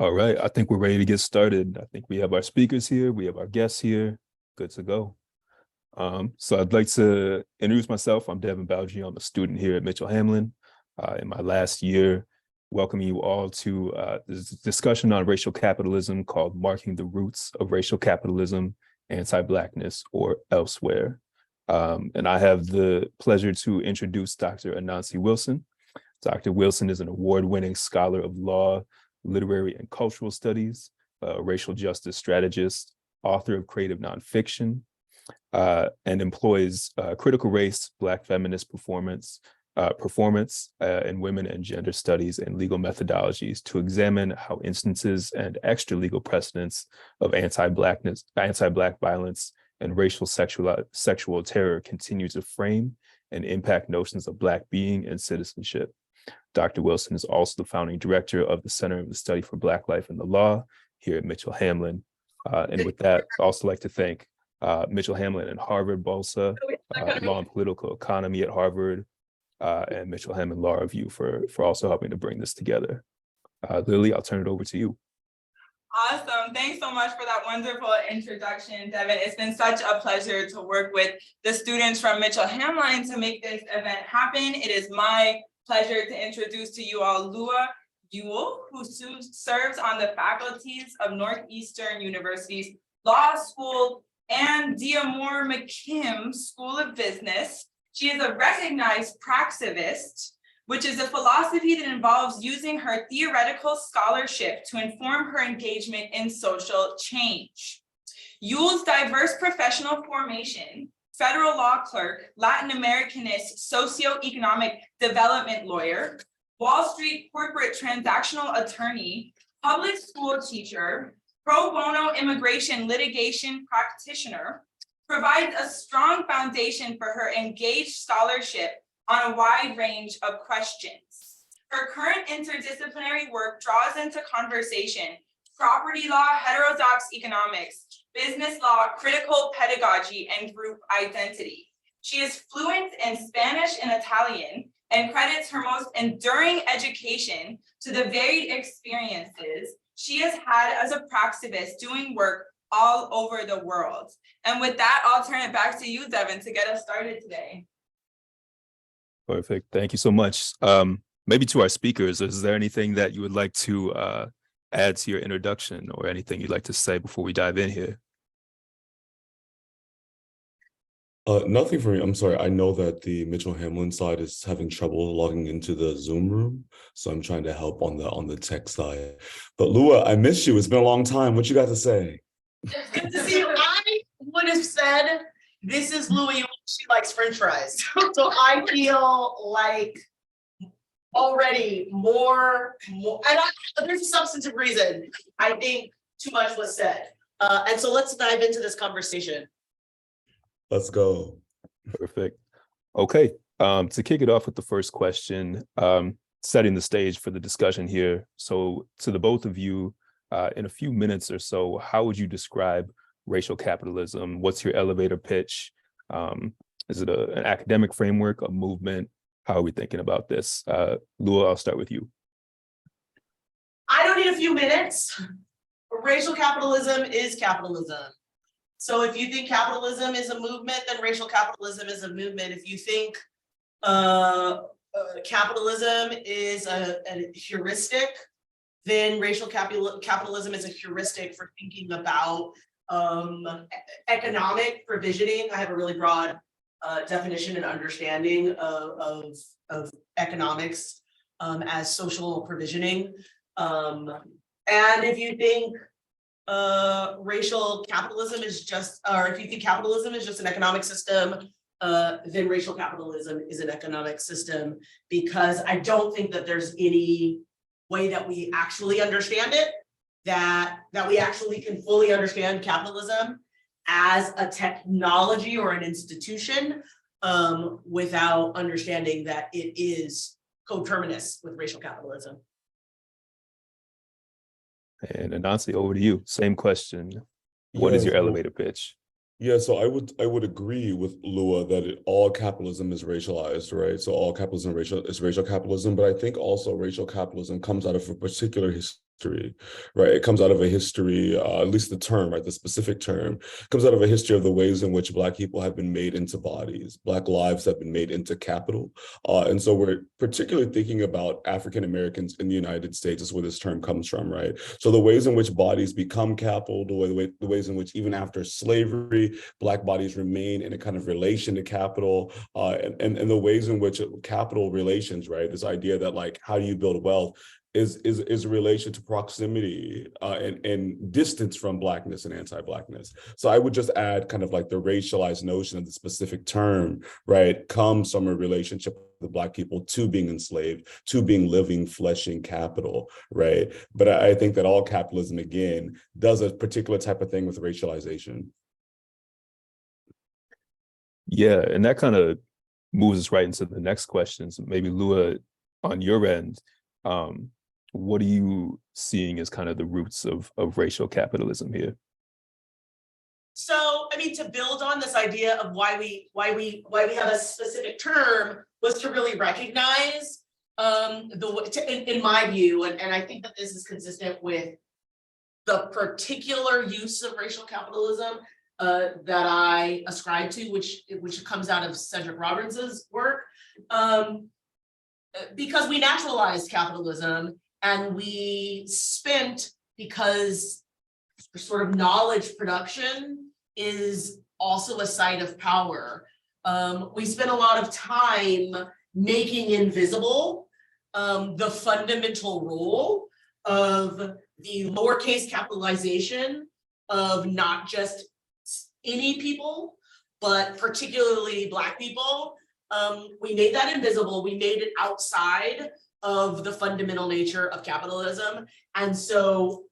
All right, I think we're ready to get started. I think we have our speakers here, we have our guests here. Good to go. So I'd like to introduce myself. I'm Devin Bowdry. I'm a student here at Mitchell Hamlin. In my last year, welcoming you all to this discussion on racial capitalism called Marking the Roots of Racial Capitalism, Anti-Blackness, or Elsewhere. And I have the pleasure to introduce Dr. Anansi Wilson. Dr. Wilson is an award-winning scholar of law, literary and cultural studies, a racial justice strategist, author of creative nonfiction, and employs critical race, Black feminist performance, and women and gender studies and legal methodologies to examine how instances and extra-legal precedents of anti-Black violence and racial sexual terror continue to frame and impact notions of Black being and citizenship. Dr. Wilson is also the founding director of the Center of the Study for Black Life and the Law here at Mitchell Hamlin. And with that, I'd also like to thank Mitchell Hamlin and Harvard Balsa, Law and Political Economy at Harvard, and Mitchell Hamlin Law Review for also helping to bring this together. Lily, I'll turn it over to you. Awesome. Thanks so much for that wonderful introduction, Devin. It's been such a pleasure to work with the students from Mitchell Hamlin to make this event happen. It is my pleasure to introduce to you all Yuille, who serves on the faculties of Northeastern University's Law School and Diamore McKim School of Business. She is a recognized praxivist, which is a philosophy that involves using her theoretical scholarship to inform her engagement in social change. Yuille's diverse professional formation, federal law clerk, Latin Americanist socioeconomic development lawyer, Wall Street corporate transactional attorney, public school teacher, pro bono immigration litigation practitioner, provides a strong foundation for her engaged scholarship on a wide range of questions. Her current interdisciplinary work draws into conversation property law, heterodox economics, business law, critical pedagogy, and group identity. She is fluent in Spanish and Italian and credits her most enduring education to the varied experiences she has had as a praxivist doing work all over the world. And with that, I'll turn it back to you, Devin, to get us started today. Perfect. Thank you so much. Maybe to our speakers, is there anything that you would like to add to your introduction or anything you'd like to say before we dive in here? Nothing for me. I'm sorry. I know that the Mitchell Hamlin side is having trouble logging into the Zoom room, so I'm trying to help on the tech side. But Lua, I missed you. It's been a long time. What you got to say? It's good to see you. I would have said this is Louie. She likes French fries, so I feel like already more, and there's a substantive reason. I think too much was said, and so let's dive into this conversation. Let's go. Perfect. Okay. To kick it off with the first question, setting the stage for the discussion here. So to the both of you, in a few minutes or so, how would you describe racial capitalism? What's your elevator pitch? Is it an academic framework, a movement? How are we thinking about this? Lua, I'll start with you. I don't need a few minutes. Racial capitalism is capitalism. So if you think capitalism is a movement, then racial capitalism is a movement. If you think capitalism is a heuristic, then racial capitalism is a heuristic for thinking about economic provisioning. I have a really broad definition and understanding of economics as social provisioning. And if you think racial capitalism is just, or if you think capitalism is just an economic system, then racial capitalism is an economic system, because I don't think that there's any way that we actually understand it, that we actually can fully understand capitalism as a technology or an institution without understanding that it is coterminous with racial capitalism. And Anansi, over to you. Same question. What is your elevator pitch? Yeah, so I would agree with Lua that all capitalism is racialized, right? So all capitalism is racial capitalism, but I think also racial capitalism comes out of a particular history, right? It comes out of a history, at least the term, right? The specific term comes out of a history of the ways in which Black people have been made into bodies, Black lives have been made into capital. And so we're particularly thinking about African Americans in the United States is where this term comes from, right? So the ways in which bodies become capital, the ways in which even after slavery, Black bodies remain in a kind of relation to capital, and the ways in which capital relations, right? This idea that like, how do you build wealth is a relation to proximity and distance from Blackness and anti-Blackness. So I would just add kind of like the racialized notion of the specific term, right, comes from a relationship of the Black people to being enslaved, to being living, fleshing capital, right? But I think that all capitalism, again, does a particular type of thing with racialization. Yeah, and that kind of moves us right into the next questions. Maybe Lua, on your end, what are you seeing as kind of the roots of racial capitalism here? So, I mean, to build on this idea of why we have a specific term was to really recognize in my view, and I think that this is consistent with the particular use of racial capitalism that I ascribe to, which comes out of Cedric Robinson's work, because we naturalized capitalism and we spent, because sort of knowledge production is also a site of power. We spent a lot of time making invisible the fundamental role of the lowercase capitalization of not just any people, but particularly Black people. We made that invisible. We made it outside of the fundamental nature of capitalism. And so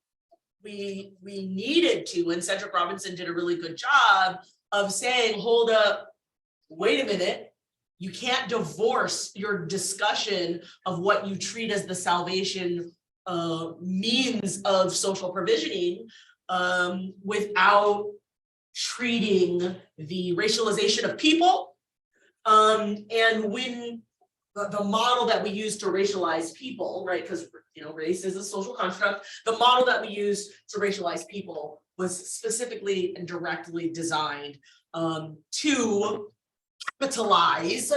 we needed to, and Cedric Robinson did a really good job of saying, hold up, wait a minute, you can't divorce your discussion of what you treat as the salvation means of social provisioning without treating the racialization of people. And when the model that we use to racialize people, right, because race is a social construct, the model that we use to racialize people was specifically and directly designed to capitalize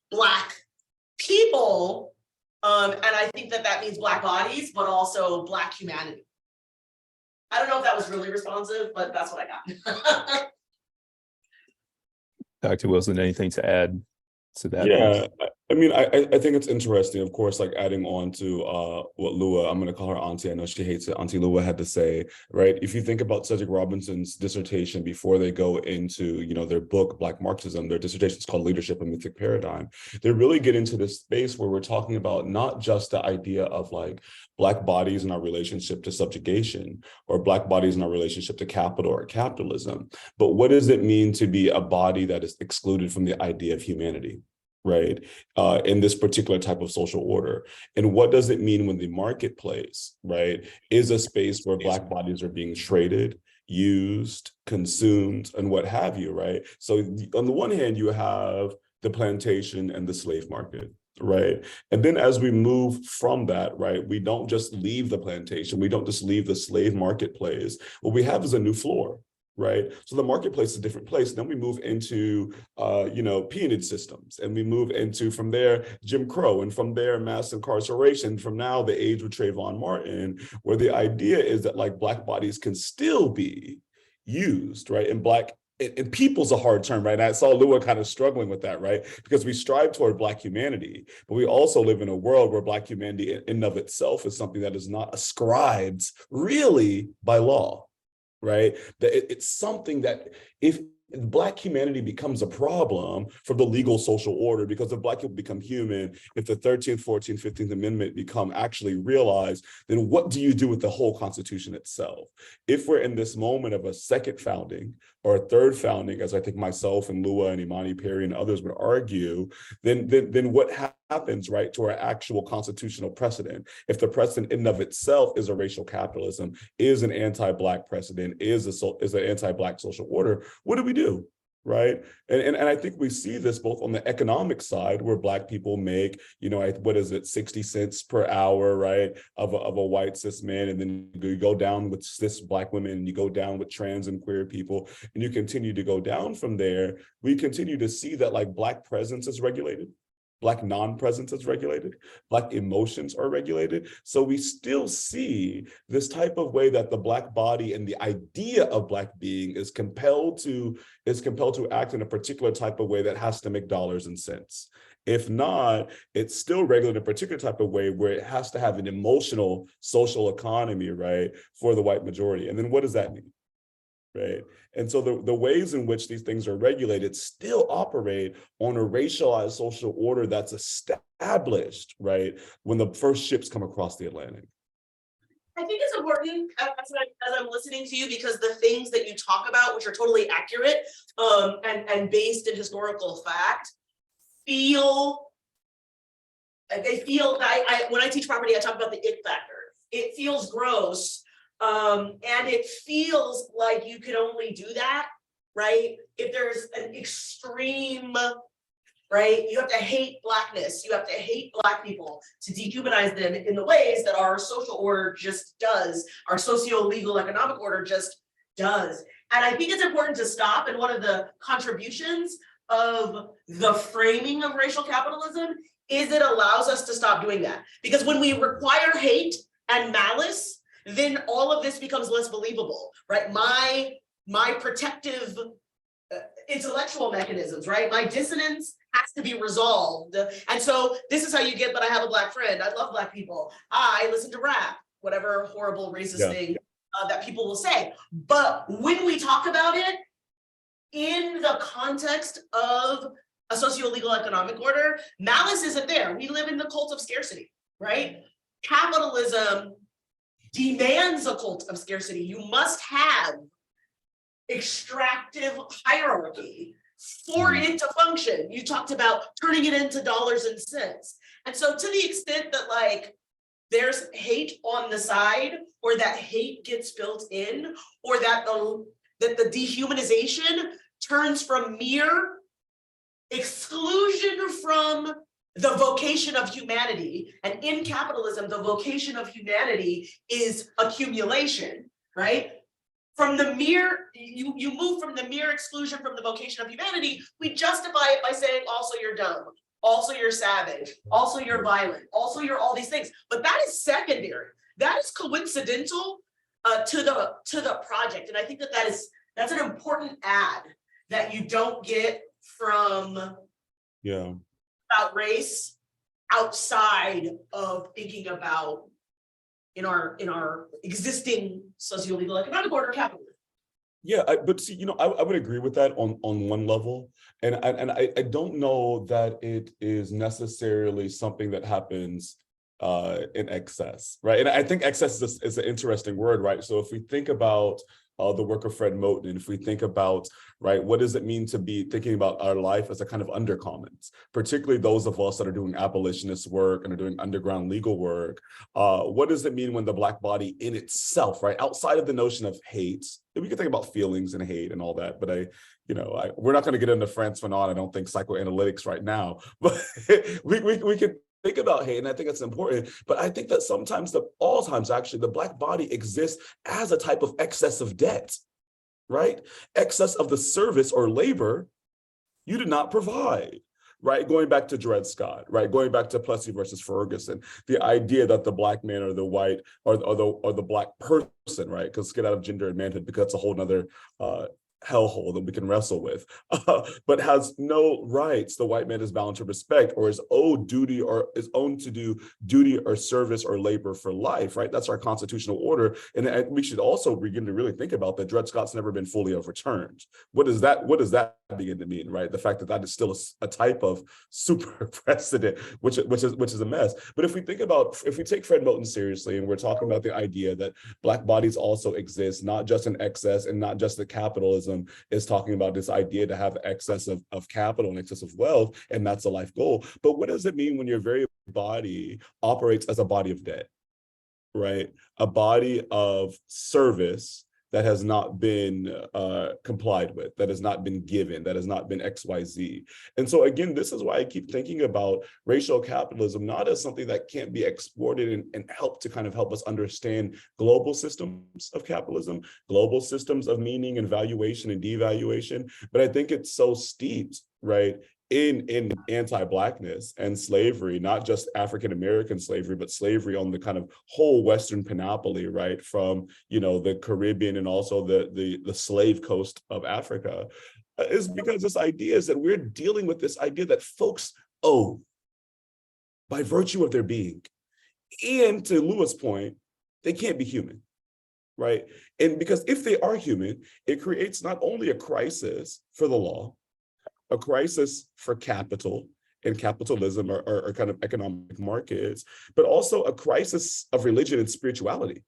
Black people. And I think that means Black bodies, but also Black humanity. I don't know if that was really responsive, but that's what I got. Dr. Wilson, anything to add to that? Yeah, I mean, I think it's interesting, of course, like adding on to what Lua, I'm going to call her Auntie, I know she hates it, Auntie Lua had to say, right? If you think about Cedric Robinson's dissertation before they go into, their book, Black Marxism, their dissertation is called Leadership, a Mythic Paradigm. They really get into this space where we're talking about not just the idea of like Black bodies in our relationship to subjugation or Black bodies in our relationship to capital or capitalism, but what does it mean to be a body that is excluded from the idea of humanity? Right, in this particular type of social order. And what does it mean when the marketplace, right, is a space where Black bodies are being traded, used, consumed, and what have you, right? So on the one hand, you have the plantation and the slave market, right? And then as we move from that, right, we don't just leave the plantation, we don't just leave the slave marketplace. What we have is a new floor. Right. So the marketplace is a different place. Then we move into, peonage systems, and we move into, from there, Jim Crow, and from there, mass incarceration, from now the age with Trayvon Martin, where the idea is that like Black bodies can still be used, right? And people's a hard term, right? And I saw Lua kind of struggling with that, right? Because we strive toward Black humanity, but we also live in a world where Black humanity in and of itself is something that is not ascribed really by law. Right? That it's something that if Black humanity becomes a problem for the legal social order, because if Black people become human, if the 13th, 14th, 15th Amendment become actually realized, then what do you do with the whole Constitution itself? If we're in this moment of a second founding or a third founding, as I think myself and Lua and Imani Perry and others would argue, then what happens, right, to our actual constitutional precedent? If the precedent in and of itself is a racial capitalism, is an anti-Black precedent, is an anti-Black social order, what do we do? right? And I think we see this both on the economic side, where Black people make, what is it, 60 cents per hour, right, of a white cis man, and then you go down with cis Black women, and you go down with trans and queer people, and you continue to go down from there. We continue to see that like Black presence is regulated. Black non-presence is regulated, Black emotions are regulated. So we still see this type of way that the Black body and the idea of Black being is compelled to act in a particular type of way that has to make dollars and cents. If not, it's still regulated in a particular type of way where it has to have an emotional social economy, right, for the white majority. And then what does that mean? Right. And so the ways in which these things are regulated still operate on a racialized social order that's established, right, when the first ships come across the Atlantic. I think it's important as I'm listening to you, because the things that you talk about, which are totally accurate and based in historical fact, when I teach property, I talk about the it factor. It feels gross. And it feels like you can only do that, right, if there's an extreme, right, you have to hate Blackness, you have to hate Black people to dehumanize them in the ways that our social order just does, our socio-legal economic order just does. And I think it's important to stop, and one of the contributions of the framing of racial capitalism is it allows us to stop doing that. Because when we require hate and malice, then all of this becomes less believable, right? My protective intellectual mechanisms, right? My dissonance has to be resolved. And so this is how you get, but I have a Black friend. I love Black people. I listen to rap, whatever horrible racist thing that people will say. But when we talk about it in the context of a socio-legal economic order, malice isn't there. We live in the cult of scarcity, right? Capitalism demands a cult of scarcity. You must have extractive hierarchy for it to function. You talked about turning it into dollars and cents. And so to the extent that like there's hate on the side, or that hate gets built in, or that the dehumanization turns from mere exclusion from the vocation of humanity, and in capitalism, the vocation of humanity is accumulation, right? From the mere, you move from the mere exclusion from the vocation of humanity, we justify it by saying, also you're dumb, also you're savage, also you're violent, also you're all these things. But that is secondary. That is coincidental to the project. And I think that's an important add that you don't get from about race outside of thinking about in our existing socio-legal economic order capitalism. Yeah, but see, I would agree with that on one level, and I don't know that it is necessarily something that happens in excess, right? And I think excess is an interesting word, right? So if we think about the work of Fred Moten, and if we think about, right, what does it mean to be thinking about our life as a kind of undercommons, particularly those of us that are doing abolitionist work and are doing underground legal work, what does it mean when the Black body in itself, right, outside of the notion of hate, we can think about feelings and hate and all that, but we're not going to get into Frantz Fanon, I don't think, psychoanalytics right now, but we could think about hate, and I think that's important. But I think that all times actually, the Black body exists as a type of excess of debt, right? Excess of the service or labor you did not provide, right? Going back to Dred Scott, right? Going back to Plessy versus Ferguson, the idea that the Black man or the white or the Black person, right? Because get out of gender and manhood, because that's a whole nother hellhole that we can wrestle with, but has no rights the white man is bound to respect, or is owed duty, or is owned to do duty or service or labor for life, right? That's our constitutional order. And we should also begin to really think about that Dred Scott's never been fully overturned. What does that begin to mean, right? The fact that is still a type of super precedent, which is a mess. But if we take Fred Moten seriously, and we're talking about the idea that Black bodies also exist, not just in excess and not just the capitalism is talking about this idea to have excess of capital and excess of wealth, and that's a life goal. But what does it mean when your very body operates as a body of debt, right? A body of service that has not been complied with, that has not been given, that has not been XYZ. And so again, this is why I keep thinking about racial capitalism, not as something that can't be exported and help to kind of help us understand global systems of capitalism, global systems of meaning and valuation and devaluation. But I think it's so steeped, right, in anti-Blackness and slavery, not just African-American slavery, but slavery on the kind of whole Western panoply, right, from, you know, the Caribbean and also the slave coast of Africa, is because this idea is that we're dealing with this idea that folks owe by virtue of their being. And to Lua's point, they can't be human, right? And because if they are human, it creates not only a crisis for the law, a crisis for capital and capitalism or kind of economic markets, but also a crisis of religion and spirituality.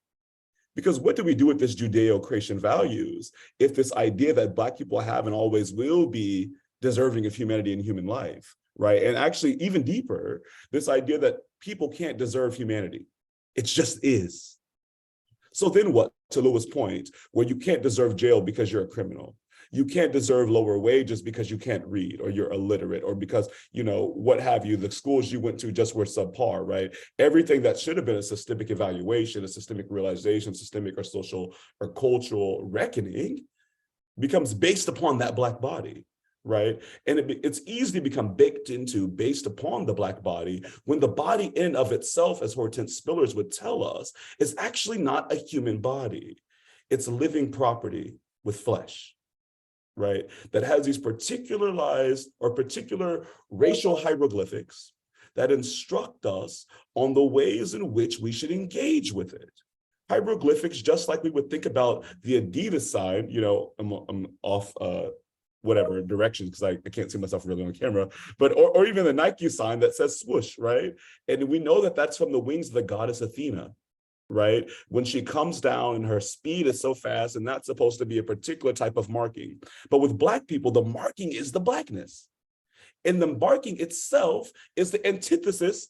Because what do we do with this Judeo-Christian values if this idea that Black people have and always will be deserving of humanity and human life, right? And actually even deeper, this idea that people can't deserve humanity. It just is. So then what, to Lua's point, where you can't deserve jail because you're a criminal. You can't deserve lower wages because you can't read or you're illiterate or because, you know, what have you, the schools you went to just were subpar, right? Everything that should have been a systemic evaluation, a systemic realization, systemic or social or cultural reckoning becomes based upon that Black body, right? And it's easy to become baked into based upon the Black body when the body in and of itself, as Hortense Spillers would tell us, is actually not a human body. It's a living property with flesh, right? That has these particularized or particular racial hieroglyphics that instruct us on the ways in which we should engage with it. Hieroglyphics, just like we would think about the Adidas sign, you know, I'm off whatever directions because I can't see myself really on camera, but or even the Nike sign that says swoosh, right? And we know that that's from the wings of the goddess Athena, right? When she comes down and her speed is so fast, and that's supposed to be a particular type of marking. But with Black people, the marking is the Blackness. And the marking itself is the antithesis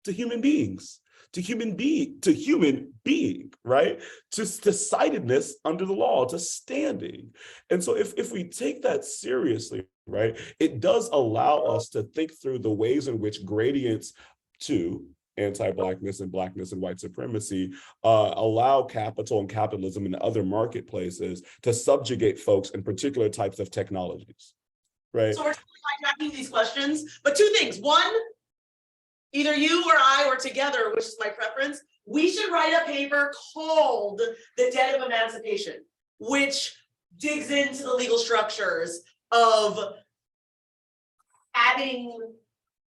to human beings, to human being, right? To sightedness under the law, to standing. And so if we take that seriously, right, it does allow us to think through the ways in which gradients to anti-Blackness and Blackness and white supremacy allow capital and capitalism and other marketplaces to subjugate folks in particular types of technologies, right? So we're hijacking these questions, but two things. One, either you or I or together, which is my preference, we should write a paper called The Debt of Emancipation, which digs into the legal structures of having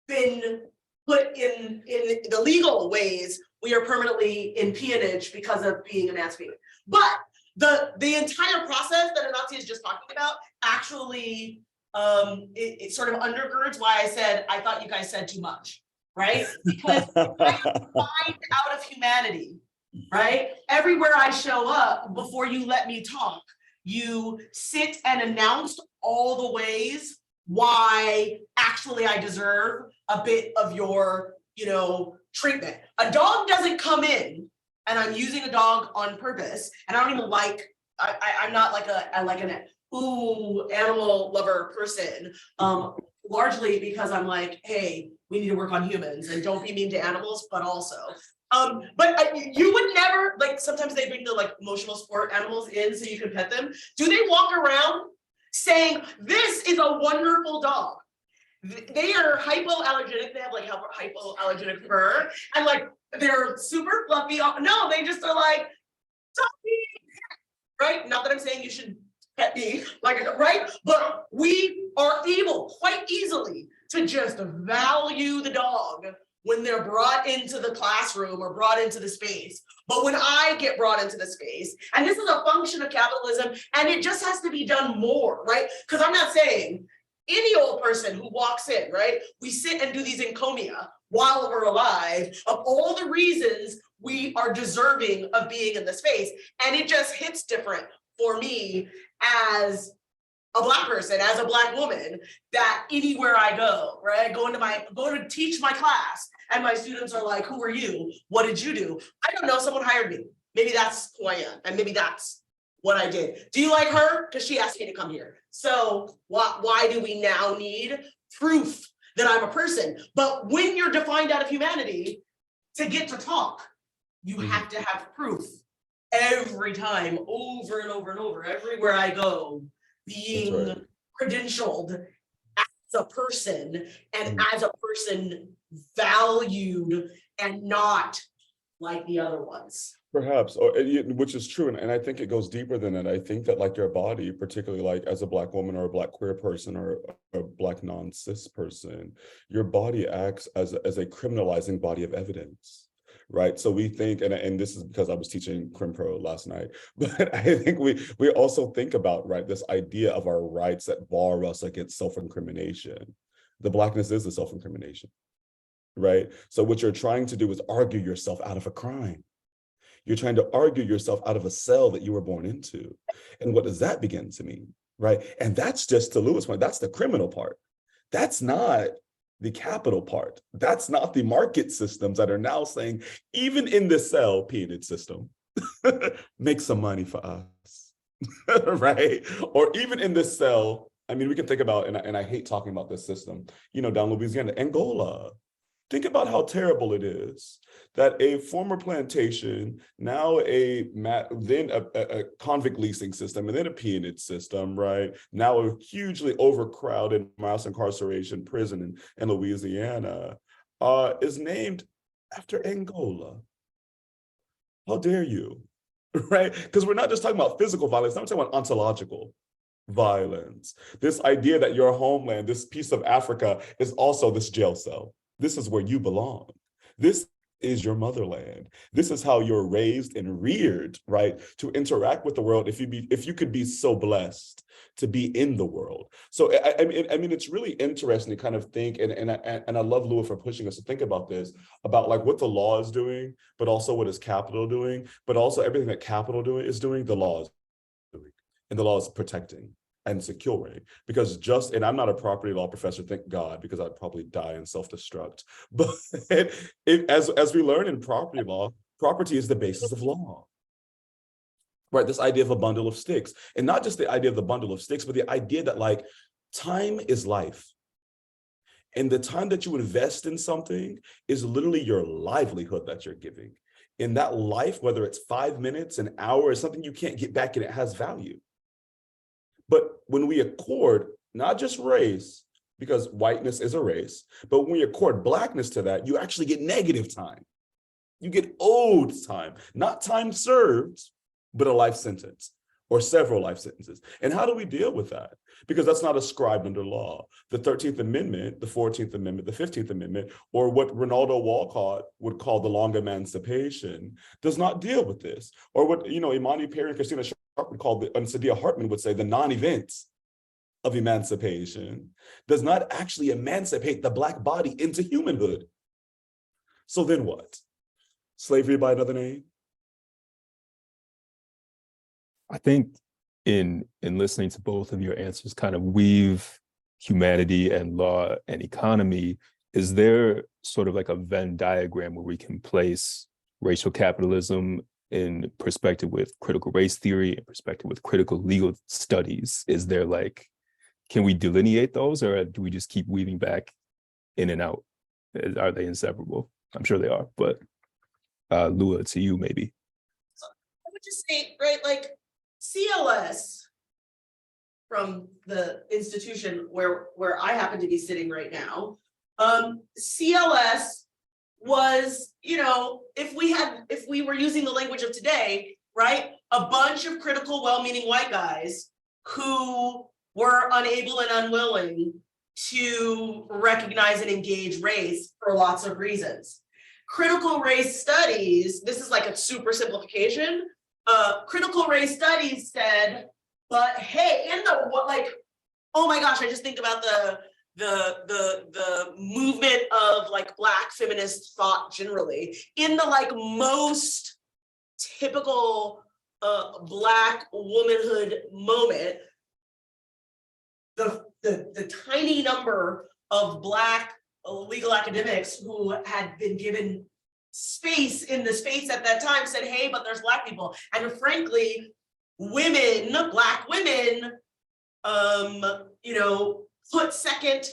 been put in the legal ways we are permanently in peonage because of being emancipated. But the entire process that Anansi is just talking about actually it sort of undergirds why I said I thought you guys said too much, right? Because I find out of humanity, right? Everywhere I show up, before you let me talk, you sit and announce all the ways why actually I deserve a bit of your, you know, treatment. A dog doesn't come in, and I'm using a dog on purpose, and I don't even like, I'm not like an animal lover person, largely because I'm like, hey, we need to work on humans and don't be mean to animals, but also. But you would never, like, sometimes they bring the like emotional support animals in so you can pet them. Do they walk around saying, this is a wonderful dog? They are hypoallergenic. They have like hypoallergenic fur, and like they're super fluffy. No, they just are like, right? Not that I'm saying you should pet me, like, right? But we are able quite easily to just value the dog when they're brought into the classroom or brought into the space. But when I get brought into the space, and this is a function of capitalism, and it just has to be done more, right? Because I'm not saying any old person who walks in, right? We sit and do these encomia while we're alive of all the reasons we are deserving of being in the space. And it just hits different for me as a Black person, as a Black woman, that anywhere I go, right? I go to teach my class, and my students are like, who are you? What did you do? I don't know, someone hired me. Maybe that's who I am, and maybe that's what I did. Do you like her? Because she asked me to come here. So why do we now need proof that I'm a person? But when you're defined out of humanity, to get to talk, you have to have proof every time, over and over and over, everywhere I go, being credentialed as a person and as a person valued and not like the other ones. Perhaps, or which is true, and I think it goes deeper than that. I think that like your body, particularly like as a Black woman or a Black queer person or a Black non-cis person, your body acts as a criminalizing body of evidence, right? So we think, and this is because I was teaching Crim Pro last night, but I think we also think about, right, this idea of our rights that bar us against self-incrimination. The Blackness is the self-incrimination, right? So what you're trying to do is argue yourself out of a crime. You're trying to argue yourself out of a cell that you were born into. And what does that begin to mean, right? And that's just, to Lewis' point, that's the criminal part. That's not the capital part. That's not the market systems that are now saying, even in the cell peonage system, make some money for us, right? Or even in the cell, I mean, we can think about, and I hate talking about this system, you know, down Louisiana, Angola. Think about how terrible it is that a former plantation, now then a convict leasing system, and then a peonage system, right? Now a hugely overcrowded mass incarceration prison in Louisiana is named after Angola. How dare you, right? Because we're not just talking about physical violence, I'm talking about ontological violence. This idea that your homeland, this piece of Africa, is also this jail cell. This is where you belong. This is your motherland. This is how you're raised and reared, right? To interact with the world if you could be so blessed to be in the world. So I mean, it's really interesting to kind of think, and I love Lua for pushing us to think about this, about like what the law is doing, but also what is capital doing, but also everything that capital is doing, the law is doing, and the law is protecting and securing, because and I'm not a property law professor, thank God, because I'd probably die in self-destruct. But as we learn in property law, property is the basis of law, right? This idea of a bundle of sticks, and not just the idea of the bundle of sticks, but the idea that like time is life. And the time that you invest in something is literally your livelihood that you're giving. In that life, whether it's 5 minutes, an hour, is something you can't get back and it has value. But when we accord not just race, because whiteness is a race, but when we accord Blackness to that, you actually get negative time. You get owed time, not time served, but a life sentence or several life sentences. And how do we deal with that? Because that's not ascribed under law. The 13th Amendment, the 14th Amendment, the 15th Amendment, or what Ronaldo Walcott would call the long emancipation, does not deal with this. Or what, you know, Imani Perry and Christina Sharp would call, and Saidiya Hartman would say, the non-events of emancipation does not actually emancipate the Black body into humanhood. So then what? Slavery by another name? I think in listening to both of your answers kind of weave humanity and law and economy. Is there sort of like a Venn diagram where we can place racial capitalism in perspective with critical race theory, in perspective with critical legal studies? Is there like, can we delineate those, or do we just keep weaving back in and out? Are they inseparable? I'm sure they are, but Lua, to you maybe. So I would just say, right, like CLS, from the institution where I happen to be sitting right now, CLS was, you know, if we were using the language of today, right, a bunch of critical, well-meaning white guys who were unable and unwilling to recognize and engage race for lots of reasons. Critical race studies, this is like a super simplification. Critical race studies said, but hey, in the what, like, oh my gosh, I just think about the movement of like Black feminist thought generally. In the like most typical Black womanhood moment, the tiny number of Black legal academics who had been given space in the space at that time said, hey, but there's Black people. And frankly, women, Black women, you know, put second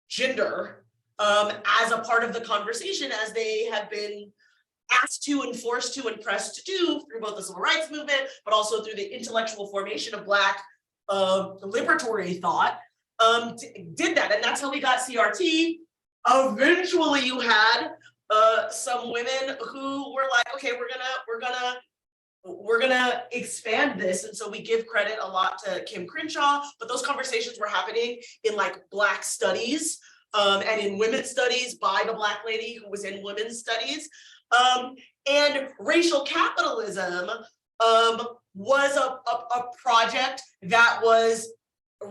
gender as a part of the conversation, as they have been asked to and forced to and pressed to do through both the civil rights movement, but also through the intellectual formation of Black liberatory thought, did that. And that's how we got CRT. Eventually you had some women who were like, okay, we're gonna expand this. And so we give credit a lot to Kim Crenshaw, but those conversations were happening in like Black studies and in women's studies by the Black lady who was in women's studies. And racial capitalism was a project that was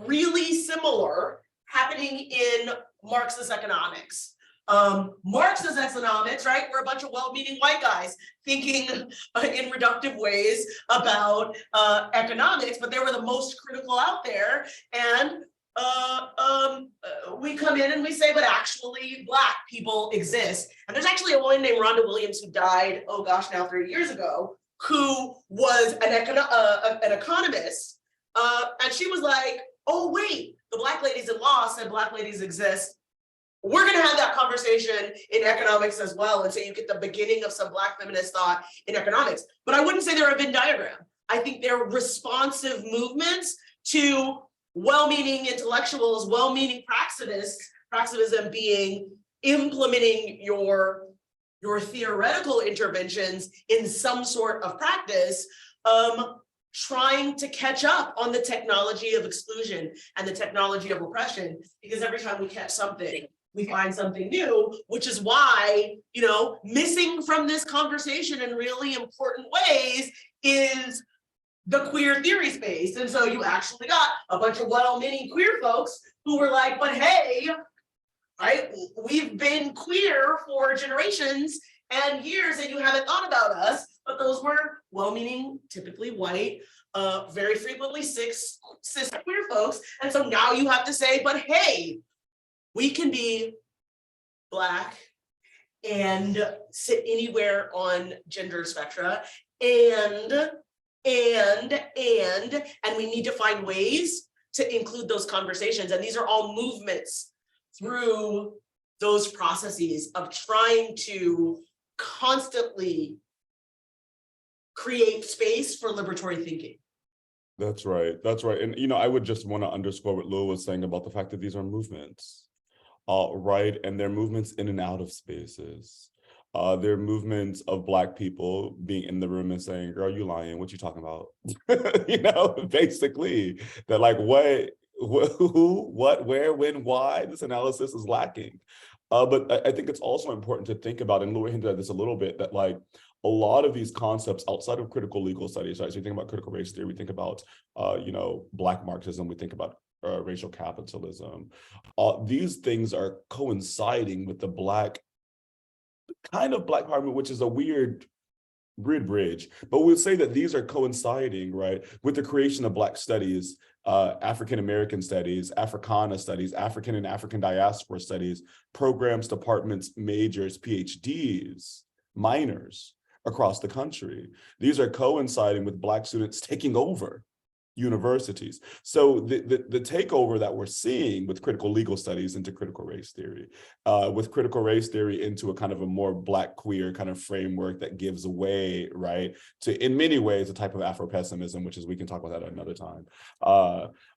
really similar happening in Marxist economics. Marxist economics, right? We're a bunch of well-meaning white guys thinking in reductive ways about economics, but they were the most critical out there. And we come in and we say, but actually Black people exist. And there's actually a woman named Rhonda Williams who died, oh gosh, now 30 years ago, who was an economist. And she was like, oh wait, the Black ladies in law said Black ladies exist. We're gonna have that conversation in economics as well. And so you get the beginning of some Black feminist thought in economics. But I wouldn't say they're a Venn diagram. I think they're responsive movements to well-meaning intellectuals, well-meaning praxitivism being implementing your theoretical interventions in some sort of practice, trying to catch up on the technology of exclusion and the technology of oppression, because every time we catch something, we find something new, which is why, you know, missing from this conversation in really important ways is the queer theory space. And so you actually got a bunch of well-meaning queer folks who were like, but hey, right, we've been queer for generations and years and you haven't thought about us. But those were well-meaning, typically white, very frequently cis queer folks. And so now you have to say, but hey, we can be Black and sit anywhere on gender spectra, and we need to find ways to include those conversations. And these are all movements through those processes of trying to constantly create space for liberatory thinking. That's right. That's right. And, you know, I would just want to underscore what Lil was saying about the fact that these are movements, right? And they're movements in and out of spaces. They're movements of Black people being in the room and saying, girl, you lying, what you talking about? You know, basically, that like, what, who, what, where, when, why, this analysis is lacking. But I think it's also important to think about, and Lil hinted at this a little bit, that like, a lot of these concepts outside of critical legal studies, right? So we think about critical race theory, we think about, you know, Black Marxism, we think about racial capitalism. These things are coinciding with the Black, kind of Black power, which is a weird bridge, but we'll say that these are coinciding, right, with the creation of Black studies, African-American studies, Africana studies, African and African diaspora studies, programs, departments, majors, PhDs, minors across the country. These are coinciding with Black students taking over universities. So the takeover that we're seeing with critical legal studies into critical race theory, with critical race theory into a kind of a more Black queer kind of framework that gives way, right, to, in many ways, a type of Afro-pessimism, which is, we can talk about that at another time.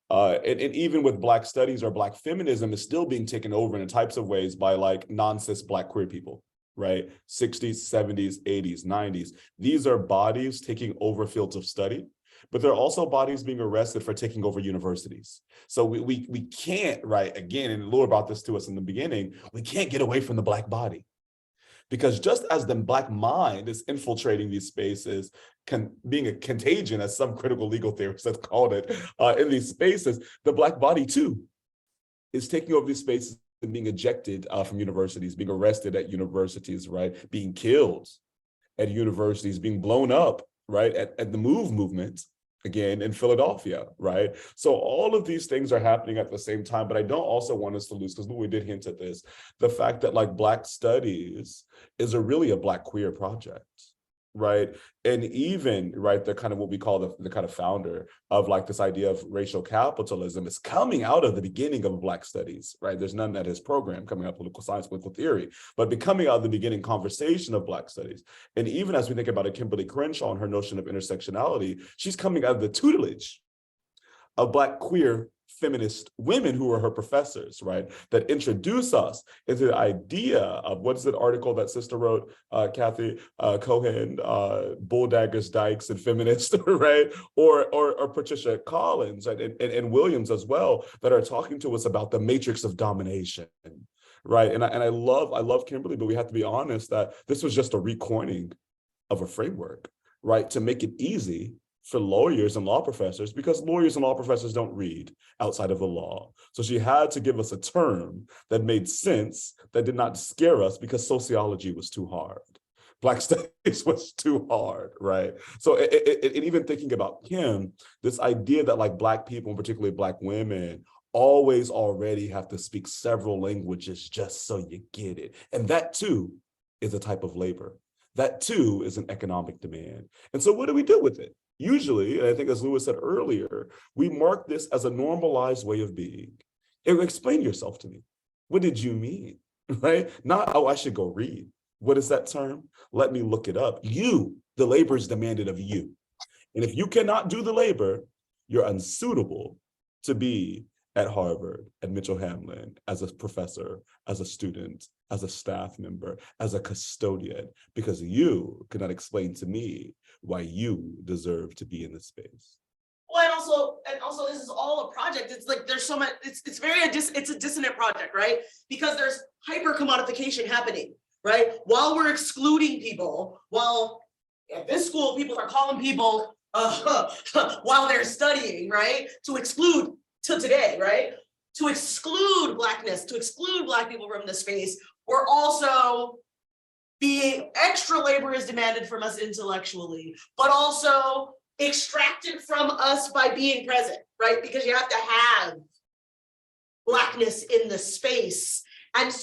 And even with Black studies or Black feminism is still being taken over in types of ways by like non-cis Black queer people, right? 60s, 70s, 80s, 90s. These are bodies taking over fields of study, but there are also bodies being arrested for taking over universities. So we can't, right, again, and Laura brought this to us in the beginning, we can't get away from the Black body. Because just as the Black mind is infiltrating these spaces, being a contagion, as some critical legal theorists have called it, in these spaces, the Black body too is taking over these spaces and being ejected from universities, being arrested at universities, right? Being killed at universities, being blown up, right? At the MOVE movement, again, in Philadelphia, right? So all of these things are happening at the same time, but I don't also want us to lose, because Louis did hint at this, the fact that like Black studies is really a Black queer project, right? And even, right, the kind of what we call the kind of founder of like this idea of racial capitalism is coming out of the beginning of Black studies, right? There's none at his program coming out political science, political theory, but becoming out of the beginning conversation of Black studies. And even as we think about a Kimberly Crenshaw and her notion of intersectionality, she's coming out of the tutelage of Black queer feminist women who were her professors, right? That introduce us into the idea of, what's that article that sister wrote, Kathy Cohen, Bull Daggers, Dykes, and Feminist, right? Or Patricia Collins and Williams as well, that are talking to us about the matrix of domination, right? And I love Kimberly, but we have to be honest that this was just a recoining of a framework, right? To make it easy for lawyers and law professors, because lawyers and law professors don't read outside of the law. So she had to give us a term that made sense, that did not scare us, because sociology was too hard. Black studies was too hard, right? So and even thinking about Kim, this idea that like Black people, and particularly Black women, always already have to speak several languages just so you get it. And that too is a type of labor. That too is an economic demand. And so what do we do with it? Usually, and I think as Lewis said earlier, we mark this as a normalized way of being. Explain yourself to me. What did you mean, right? Not, oh, I should go read. What is that term? Let me look it up. You, the labor is demanded of you. And if you cannot do the labor, you're unsuitable to be at Harvard, at Mitchell Hamlin, as a professor, as a student, as a staff member, as a custodian, because you cannot explain to me why you deserve to be in this space. Well, and also this is all a project. It's like there's so much, it's a dissonant project, right? Because there's hyper commodification happening, right? While we're excluding people, while at this school people are calling people while they're studying, right? To exclude till today, right? To exclude Blackness, to exclude Black people from the space, we're also being extra labor is demanded from us intellectually, but also extracted from us by being present, right? Because you have to have Blackness in the space. And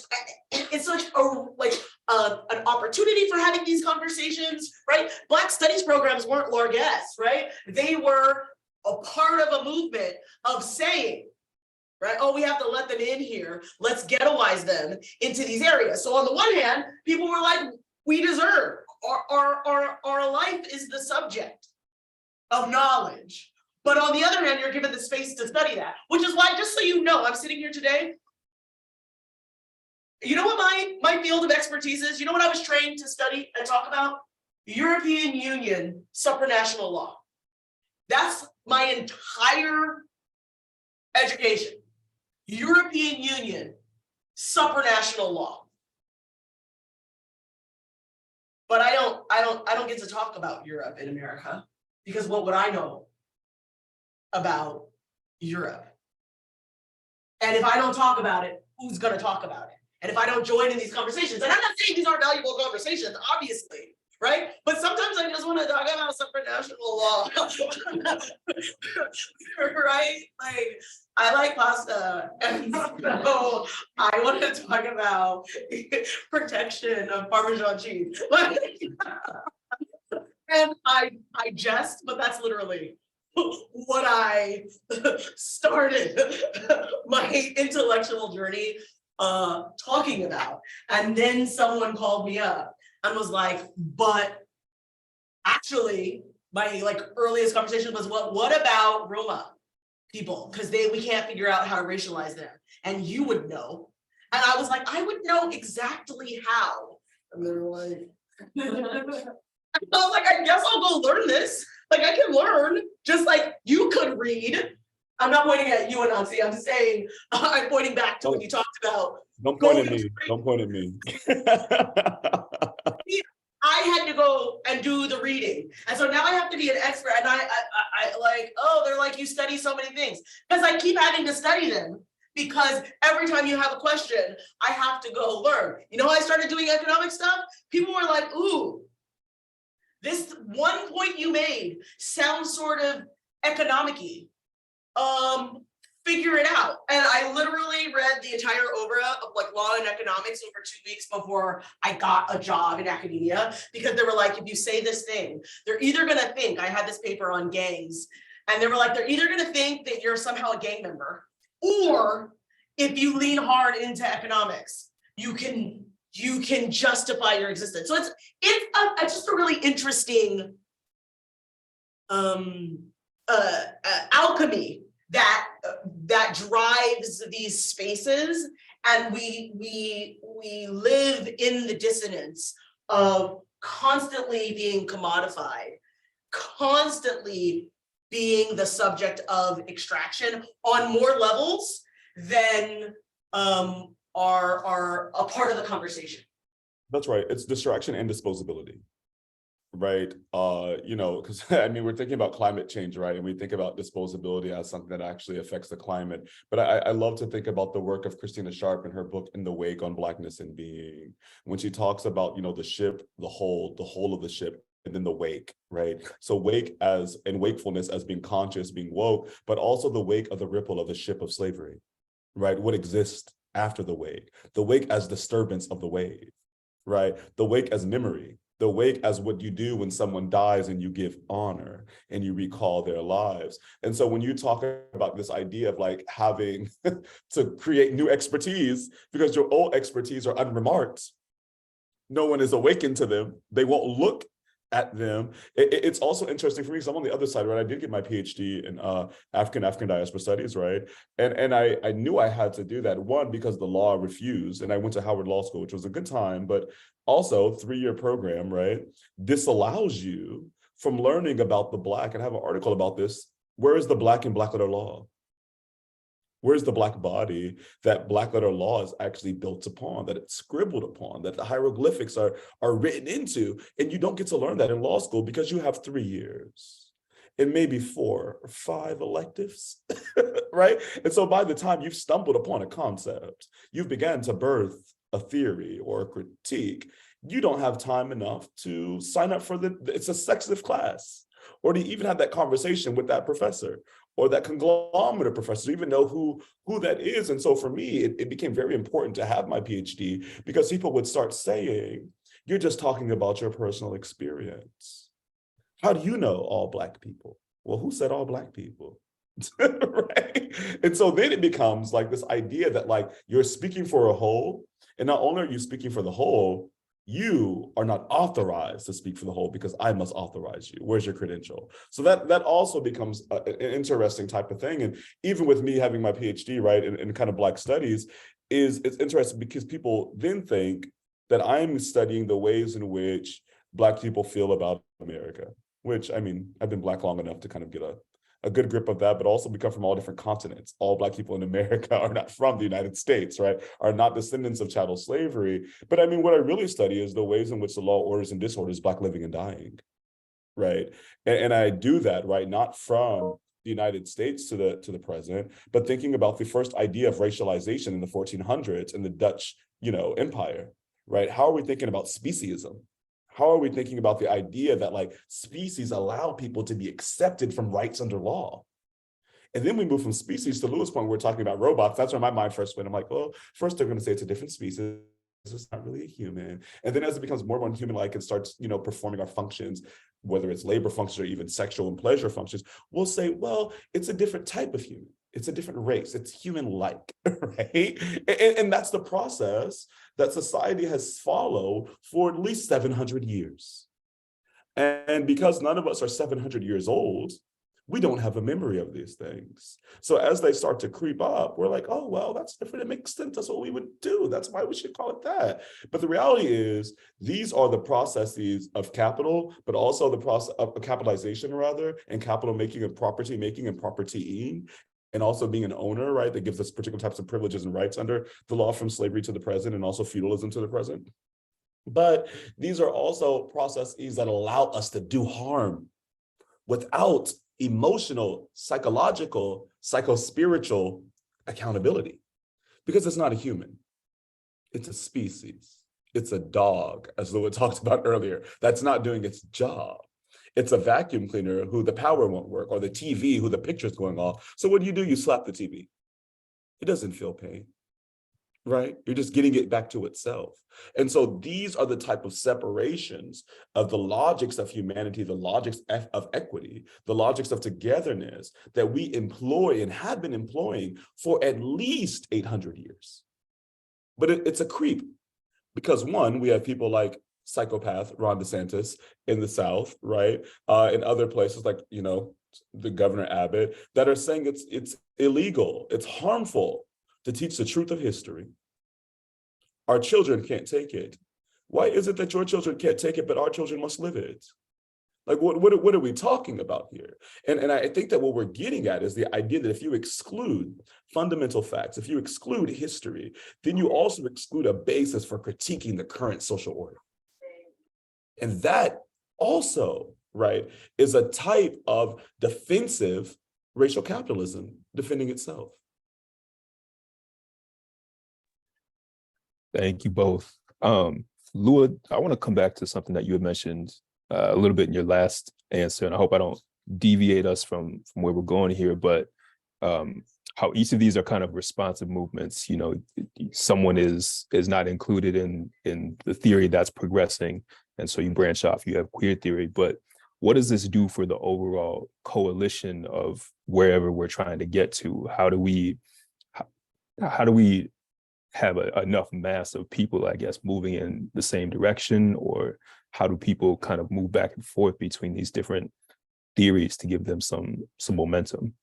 it's like an opportunity for having these conversations, right? Black studies programs weren't largesse, right? They were a part of a movement of saying, right, oh, we have to let them in here. Let's ghettoize them into these areas. So on the one hand, people were like, we deserve, our life is the subject of knowledge. But on the other hand, you're given the space to study that, which is why, just so you know, I'm sitting here today. You know what my field of expertise is? You know what I was trained to study and talk about? European Union supranational law. That's my entire education. European Union supranational law. But I don't get to talk about Europe in America, because what would I know about Europe? And if I don't talk about it, who's going to talk about it? And if I don't join in these conversations, and I'm not saying these aren't valuable conversations, obviously, right? But sometimes I just want to talk about supranational law, right? Like, I like pasta, and so I want to talk about protection of Parmesan cheese. And I jest, but that's literally what I started my intellectual journey talking about. And then someone called me up and was like, but actually my earliest conversation was, what about Roma people? Because we can't figure out how to racialize them. And you would know. And I was like, I would know exactly how. And they were like, I was like, I guess I'll go learn this. Like, I can learn, just like you could read. I'm not pointing at you, Anansi. I'm saying I'm pointing back to when you talked about. Don't point at me. Don't point at me. I had to go and do the reading, and so now I have to be an expert. And I like, oh, they're like, you study so many things, because I keep having to study them. Because every time you have a question, I have to go learn. You know how I started doing economic stuff? People were like, ooh, this one point you made sounds sort of economic-y. figure it out. And I literally read the entire obra of like law and economics over 2 weeks before I got a job in academia, because they were like, if you say this thing, they're either gonna think, I had this paper on gangs, and they were like, they're either gonna think that you're somehow a gang member, or if you lean hard into economics, you can justify your existence. So it's just a really interesting alchemy that drives these spaces, and we live in the dissonance of constantly being commodified, constantly being the subject of extraction on more levels than are a part of the conversation. That's right. It's distraction and disposability. Right. Because I mean, we're thinking about climate change, right? And we think about disposability as something that actually affects the climate. But I love to think about the work of Christina Sharp in her book In the Wake on Blackness and Being, when she talks about, the ship, the whole of the ship, and then the wake, right? So wake as, and wakefulness as being conscious, being woke, but also the wake of the ripple of the ship of slavery, right? What exists after the wake as disturbance of the wave, right? The wake as memory, the wake as what you do when someone dies and you give honor and you recall their lives. And so when you talk about this idea of like having to create new expertise because your old expertise are unremarked, no one is awakened to them, they won't look at them. It's also interesting for me, because I'm on the other side, right? I did get my PhD in African diaspora studies, right? And I knew I had to do that, one, because the law refused, and I went to Howard Law School, which was a good time, but also 3-year program, right? This allows you from learning about the Black, and I have an article about this, where is the Black in Black letter law? Where's the Black body that Black letter law is actually built upon, that it's scribbled upon, that the hieroglyphics are written into? And you don't get to learn that in law school because you have 3 years and maybe 4 or 5 electives, right? And so by the time you've stumbled upon a concept, you've began to birth a theory or a critique, you don't have time enough to sign up for it's a sextive class, or to even have that conversation with that professor or that conglomerate of professors, even know who that is. And so for me, it became very important to have my PhD, because people would start saying, you're just talking about your personal experience. How do you know all Black people? Well, who said all Black people? Right? And so then it becomes like this idea that like you're speaking for a whole, and not only are you speaking for the whole, you are not authorized to speak for the whole because I must authorize you. Where's your credential? So that also becomes an interesting type of thing. And even with me having my PhD, right, in kind of Black studies, it's interesting because people then think that I'm studying the ways in which Black people feel about America, which, I mean, I've been Black long enough to kind of get a good grip of that, but also we come from all different continents. All Black people in America are not from the United States, right? Are not descendants of chattel slavery. But I mean, what I really study is the ways in which the law orders and disorders Black living and dying, right? And I do that, right, not from the United States to the present, but thinking about the first idea of racialization in the 1400s in the Dutch, empire, right? How are we thinking about speciesism? How are we thinking about the idea that like species allow people to be accepted from rights under law? And then we move from species to Lewis' point, we're talking about robots. That's where my mind first went. I'm like, well, first they're going to say it's a different species. It's not really a human. And then as it becomes more and more human-like and starts, performing our functions, whether it's labor functions or even sexual and pleasure functions, we'll say, well, it's a different type of human. It's a different race. It's human-like, right? And that's the process that society has followed for at least 700 years. And because none of us are 700 years old, we don't have a memory of these things. So as they start to creep up, we're like, oh, well, that's different. It makes sense. That's what we would do. That's why we should call it that. But the reality is, these are the processes of capital, but also the process of capitalization, rather, and capital making and property making and propertying, and also being an owner, right, that gives us particular types of privileges and rights under the law from slavery to the present, and also feudalism to the present. But these are also processes that allow us to do harm without emotional, psychological, psycho-spiritual accountability, because it's not a human, it's a species. It's a dog, as Lua talked about earlier, that's not doing its job. It's a vacuum cleaner who the power won't work, or the TV who the picture's going off. So what do? You slap the TV. It doesn't feel pain, right? You're just getting it back to itself. And so these are the type of separations of the logics of humanity, the logics of equity, the logics of togetherness that we employ and have been employing for at least 800 years. But it's a creep because one, we have people like psychopath Ron DeSantis in the South, right? In other places like, the Governor Abbott, that are saying it's illegal, it's harmful to teach the truth of history. Our children can't take it. Why is it that your children can't take it, but our children must live it? Like, what are we talking about here? And I think that what we're getting at is the idea that if you exclude fundamental facts, if you exclude history, then you also exclude a basis for critiquing the current social order. And that also, right, is a type of defensive racial capitalism defending itself. Thank you both. Lua, I want to come back to something that you had mentioned a little bit in your last answer, and I hope I don't deviate us from where we're going here, but how each of these are kind of responsive movements. Someone is not included in the theory that's progressing, and so you branch off, you have queer theory, but what does this do for the overall coalition of wherever we're trying to get to? How do we have enough mass of people, I guess, moving in the same direction, or how do people kind of move back and forth between these different theories to give them some momentum?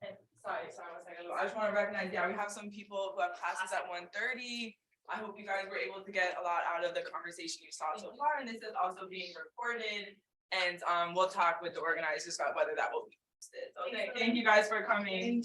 And sorry, 1 second. I just want to recognize, we have some people who have classes at 1:30. I hope you guys were able to get a lot out of the conversation you saw so far, and this is also being recorded, and we'll talk with the organizers about whether that will be posted. So thank you guys for coming.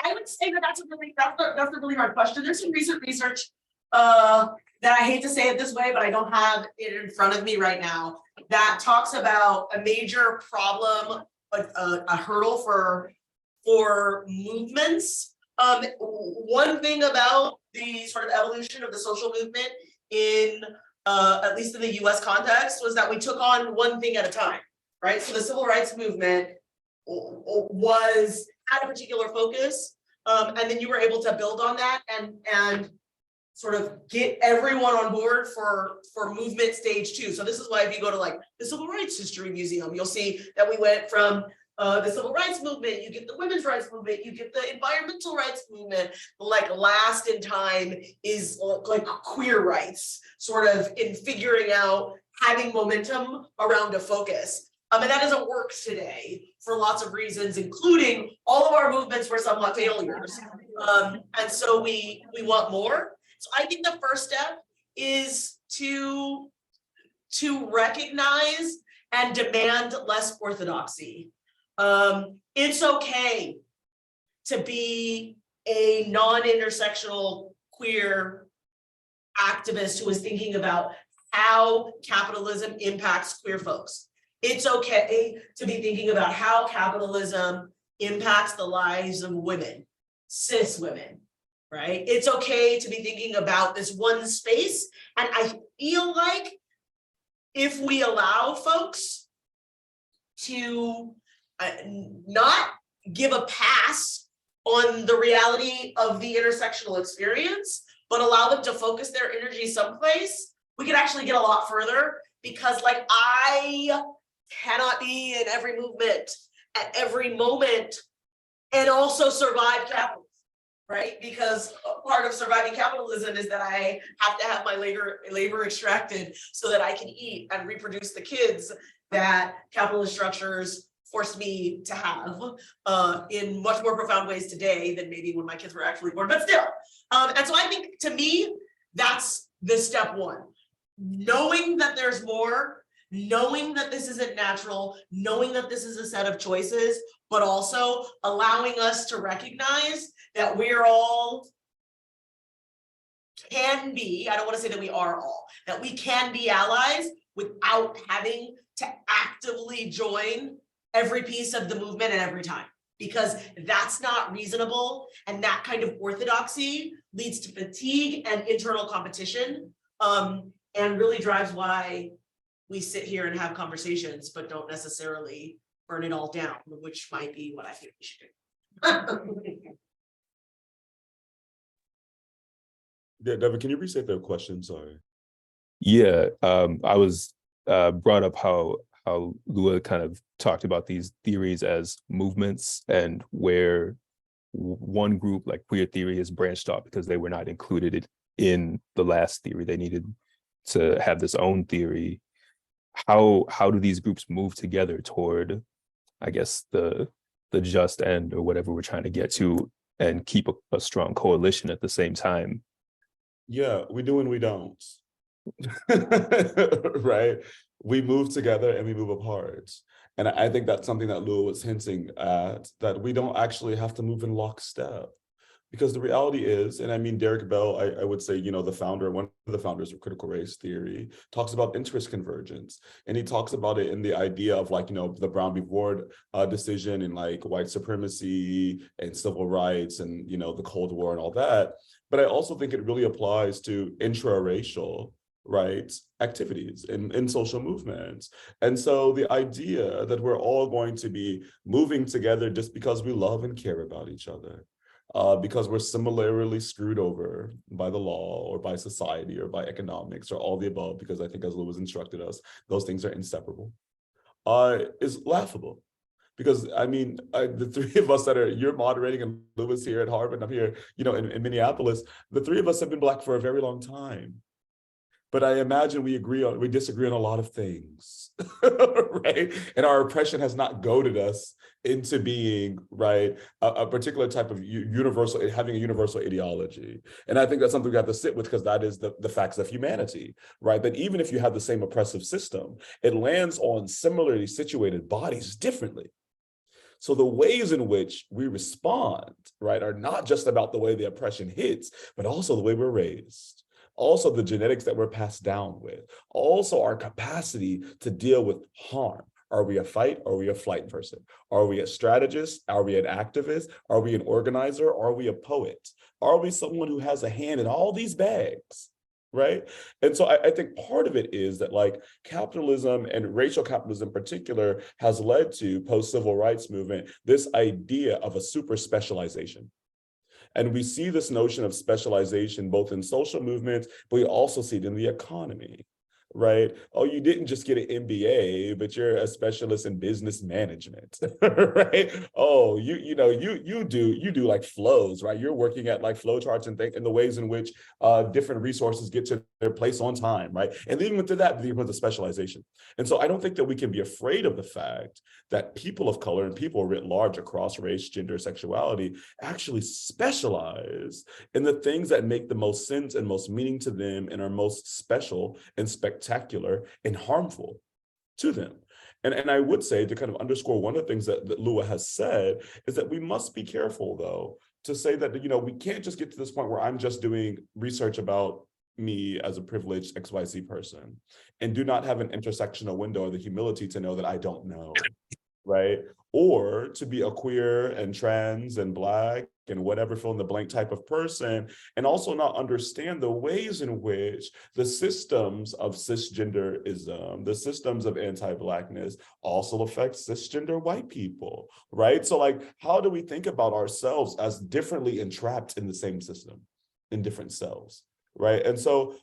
I would say that's a really hard question. There's some recent research that I hate to say it this way, but I don't have it in front of me right now, that talks about a major problem, a hurdle for movements. One thing about the sort of evolution of the social movement in at least in the US context was that we took on one thing at a time, right? So the civil rights movement had a particular focus, and then you were able to build on that and sort of get everyone on board for movement stage 2. So this is why if you go to like the Civil Rights History Museum, you'll see that we went from the civil rights movement, you get the women's rights movement, you get the environmental rights movement. Like last in time is like queer rights, sort of in figuring out having momentum around a focus. And that doesn't work today for lots of reasons, including all of our movements were somewhat failures. And so we want more. So I think the first step is to recognize and demand less orthodoxy. It's okay to be a non-intersectional queer activist who is thinking about how capitalism impacts queer folks. It's okay to be thinking about how capitalism impacts the lives of women, cis women, right? It's okay to be thinking about this one space. And I feel like if we allow folks to not give a pass on the reality of the intersectional experience, but allow them to focus their energy someplace, we could actually get a lot further. Because like I cannot be in every movement at every moment and also survive capitalism, right? Because part of surviving capitalism is that I have to have my labor extracted so that I can eat and reproduce the kids that capitalist structures forced me to have in much more profound ways today than maybe when my kids were actually born, but still. And so I think to me, that's the step one. Knowing that there's more, knowing that this isn't natural, knowing that this is a set of choices, but also allowing us to recognize that we're all can be, I don't want to say that we are all, that we can be allies without having to actively join every piece of the movement at every time, because that's not reasonable. And that kind of orthodoxy leads to fatigue and internal competition, and really drives why we sit here and have conversations, but don't necessarily burn it all down, which might be what I think we should do. Yeah, Devin, can you restate the question? Sorry. Yeah, I was brought up how Lua kind of talked about these theories as movements, and where one group like queer theory is branched off because they were not included in the last theory. They needed to have this own theory. How do these groups move together toward, I guess, the just end or whatever we're trying to get to, and keep a strong coalition at the same time? Yeah, we do and we don't. Right? We move together and we move apart. And I think that's something that Lua was hinting at, that we don't actually have to move in lockstep. Because the reality is, and I mean, Derek Bell, I would say, you know, one of the founders of critical race theory, talks about interest convergence. And he talks about it in the idea of, like, you know, the Brown v. Board decision, and like white supremacy and civil rights and, you know, the Cold War and all that. But I also think it really applies to intra-racial, right, activities in social movements. And so the idea that we're all going to be moving together just because we love and care about each other, because we're similarly screwed over by the law or by society or by economics or all the above, because I think, as Lou has instructed us, those things are inseparable, is laughable. Because I mean, the three of us you're moderating, and Lewis here at Harvard, and I'm here, you know, in Minneapolis, the three of us have been Black for a very long time. But I imagine we disagree on a lot of things, right? And our oppression has not goaded us into being, right, a particular type of having a universal ideology. And I think that's something we have to sit with, because that is the facts of humanity, right? That even if you have the same oppressive system, it lands on similarly situated bodies differently. So the ways in which we respond, right, are not just about the way the oppression hits, but also the way we're raised. Also the genetics that we're passed down with, also our capacity to deal with harm. Are we a fight or are we a flight person? Are we a strategist? Are we an activist? Are we an organizer? Are we a poet? Are we someone who has a hand in all these bags? Right? And so I think part of it is that, like, capitalism, and racial capitalism in particular, has led to post-civil rights movement, this idea of a super specialization. And we see this notion of specialization both in social movements, but we also see it in the economy, right? Oh, you didn't just get an MBA, but you're a specialist in business management, right? Oh, you do like flows, right? You're working at like flow charts and the ways in which different resources get to their place on time, right? And even with that, there was a specialization. And so I don't think that we can be afraid of the fact that people of color and people writ large across race, gender, sexuality actually specialize in the things that make the most sense and most meaning to them and are most special and spectacular and harmful to them. And I would say, to kind of underscore one of the things that Lua has said, is that we must be careful, though, to say that, you know, we can't just get to this point where I'm just doing research about me as a privileged XYZ person and do not have an intersectional window or the humility to know that I don't know, right? Or to be a queer and trans and Black and whatever fill in the blank type of person, and also not understand the ways in which the systems of cisgenderism, the systems of anti-Blackness also affect cisgender white people, right? So, like, how do we think about ourselves as differently entrapped in the same system, in different cells, right? And so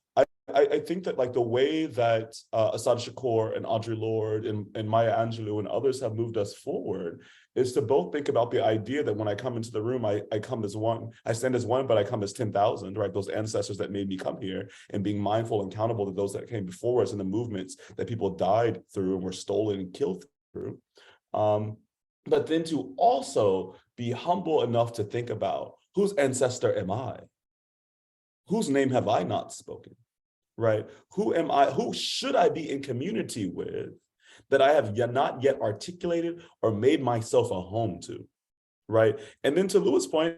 I think that, like, the way that Assad Shakur and Audre Lorde and Maya Angelou and others have moved us forward is to both think about the idea that when I come into the room, I come as one, I stand as one, but I come as 10,000, right? Those ancestors that made me come here, and being mindful and accountable to those that came before us and the movements that people died through and were stolen and killed through. But then to also be humble enough to think about, whose ancestor am I? Whose name have I not spoken? Right? Who am I? Who should I be in community with that I have not yet articulated or made myself a home to? Right? And then to Louis' point,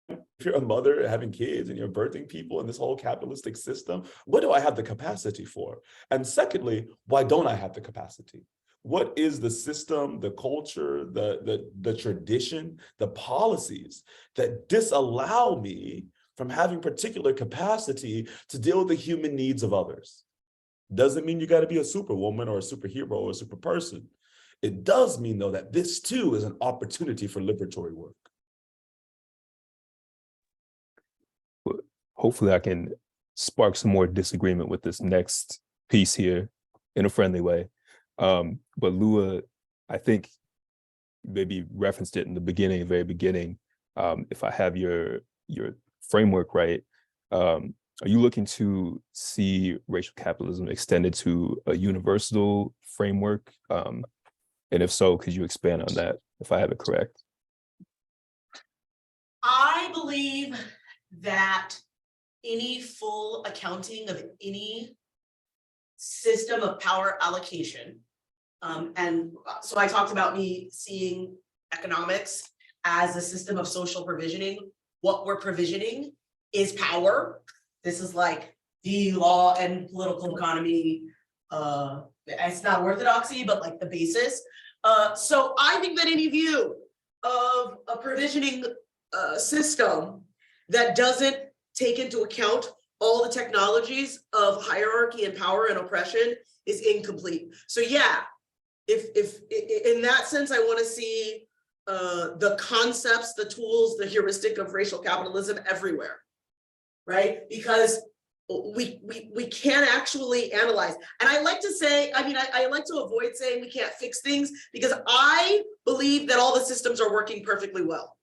if you're a mother having kids and you're birthing people in this whole capitalistic system, what do I have the capacity for? And secondly, why don't I have the capacity? What is the system, the culture, the tradition, the policies that disallow me from having particular capacity to deal with the human needs of others, Doesn't mean you got to be a superwoman or a superhero or a super person. It does mean, though, that this too is an opportunity for liberatory work. Hopefully I can spark some more disagreement with this next piece here in a friendly way. But Lua, I think maybe referenced it in the beginning, very beginning. If I have your framework right, are you looking to see racial capitalism extended to a universal framework? And if so, could you expand on that if I have it correct? I believe that any full accounting of any system of power allocation. And so I talked about me seeing economics as a system of social provisioning. What we're provisioning is power. This is like the law and political economy. It's not orthodoxy, but like the basis. So I think that any view of a provisioning system that doesn't take into account all the technologies of hierarchy and power and oppression is incomplete. So yeah, if in that sense, I want to see the concepts, the tools, the heuristic of racial capitalism everywhere, right? Because we can't actually analyze. And I like to say, I mean, I like to avoid saying we can't fix things because I believe that all the systems are working perfectly well.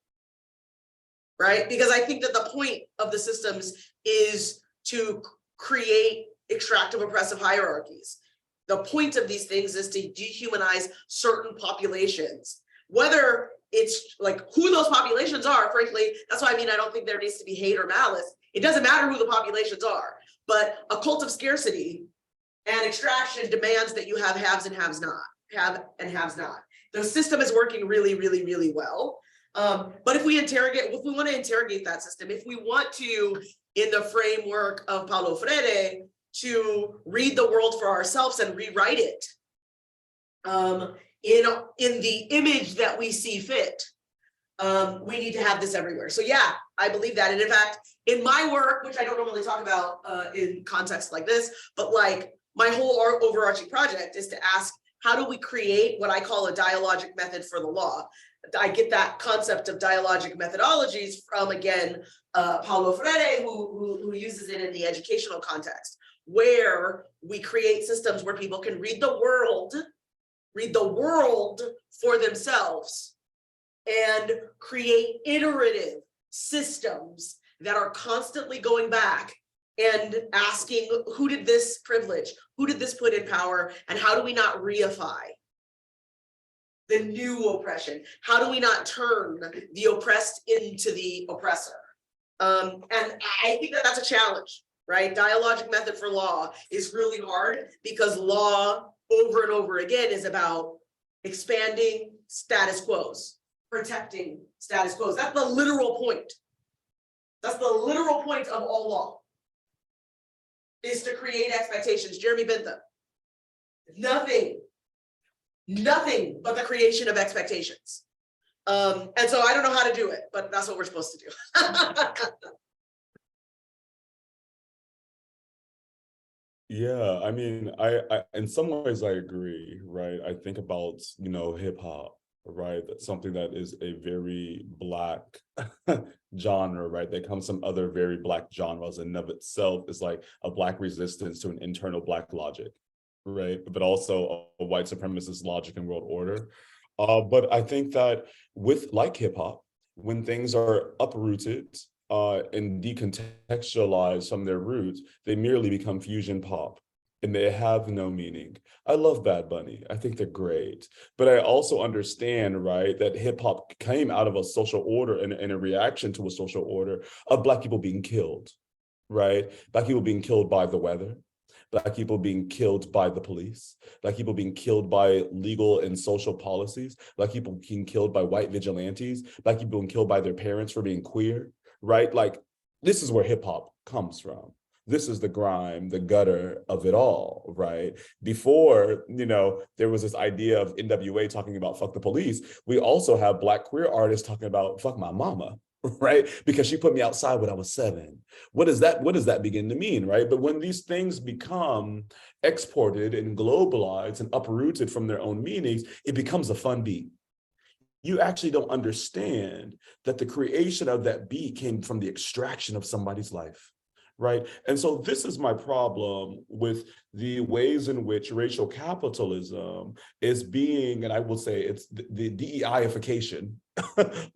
Right? Because I think that the point of the systems is to create extractive oppressive hierarchies. The point of these things is to dehumanize certain populations, whether it's like who those populations are, frankly, that's why I mean, I don't think there needs to be hate or malice. It doesn't matter who the populations are, but a cult of scarcity and extraction demands that you have haves and haves not, have and haves not. The system is working really, really, really well. But if we want to interrogate that system, if we want to, in the framework of Paulo Freire, to read the world for ourselves and rewrite it in the image that we see fit, we need to have this everywhere. So yeah, I believe that. And in fact, in my work, which I don't normally talk about in contexts like this, but like my whole overarching project is to ask, how do we create what I call a dialogic method for the law? I get that concept of dialogic methodologies from, again, Paulo Freire, who uses it in the educational context, where we create systems where people can read the world for themselves and create iterative systems that are constantly going back and asking, who did this privilege? Who did this put in power? And how do we not reify the new oppression? How do we not turn the oppressed into the oppressor? And I think that that's a challenge, right? Dialogic method for law is really hard because law over and over again is about expanding status quos, protecting status quos. That's the literal point. That's the literal point of all law, is to create expectations. Jeremy Bentham, nothing but the creation of expectations. And so I don't know how to do it, but that's what we're supposed to do. Yeah, I mean, I in some ways I agree, right? I think about, hip hop, right? That's something that is a very Black genre, right? That comes from other very Black genres, and of itself is like a Black resistance to an internal Black logic, right? But also a white supremacist logic and world order. But I think that with like hip hop, when things are uprooted and decontextualized from their roots, they merely become fusion pop and they have no meaning. I love Bad Bunny. I think they're great. But I also understand, right, that hip hop came out of a social order and a reaction to a social order of Black people being killed, right? Black people being killed by the weather. Black people being killed by the police, Black people being killed by legal and social policies, Black people being killed by white vigilantes, Black people being killed by their parents for being queer, right? Like, this is where hip hop comes from. This is the grime, the gutter of it all, right? Before, there was this idea of NWA talking about fuck the police. We also have Black queer artists talking about fuck my mama, right? Because she put me outside when I was 7. What does that begin to mean, right? But when these things become exported and globalized and uprooted from their own meanings, it becomes a fun beat. You actually don't understand that the creation of that beat came from the extraction of somebody's life, right? And so this is my problem with the ways in which racial capitalism is being, and I will say it's the DEIification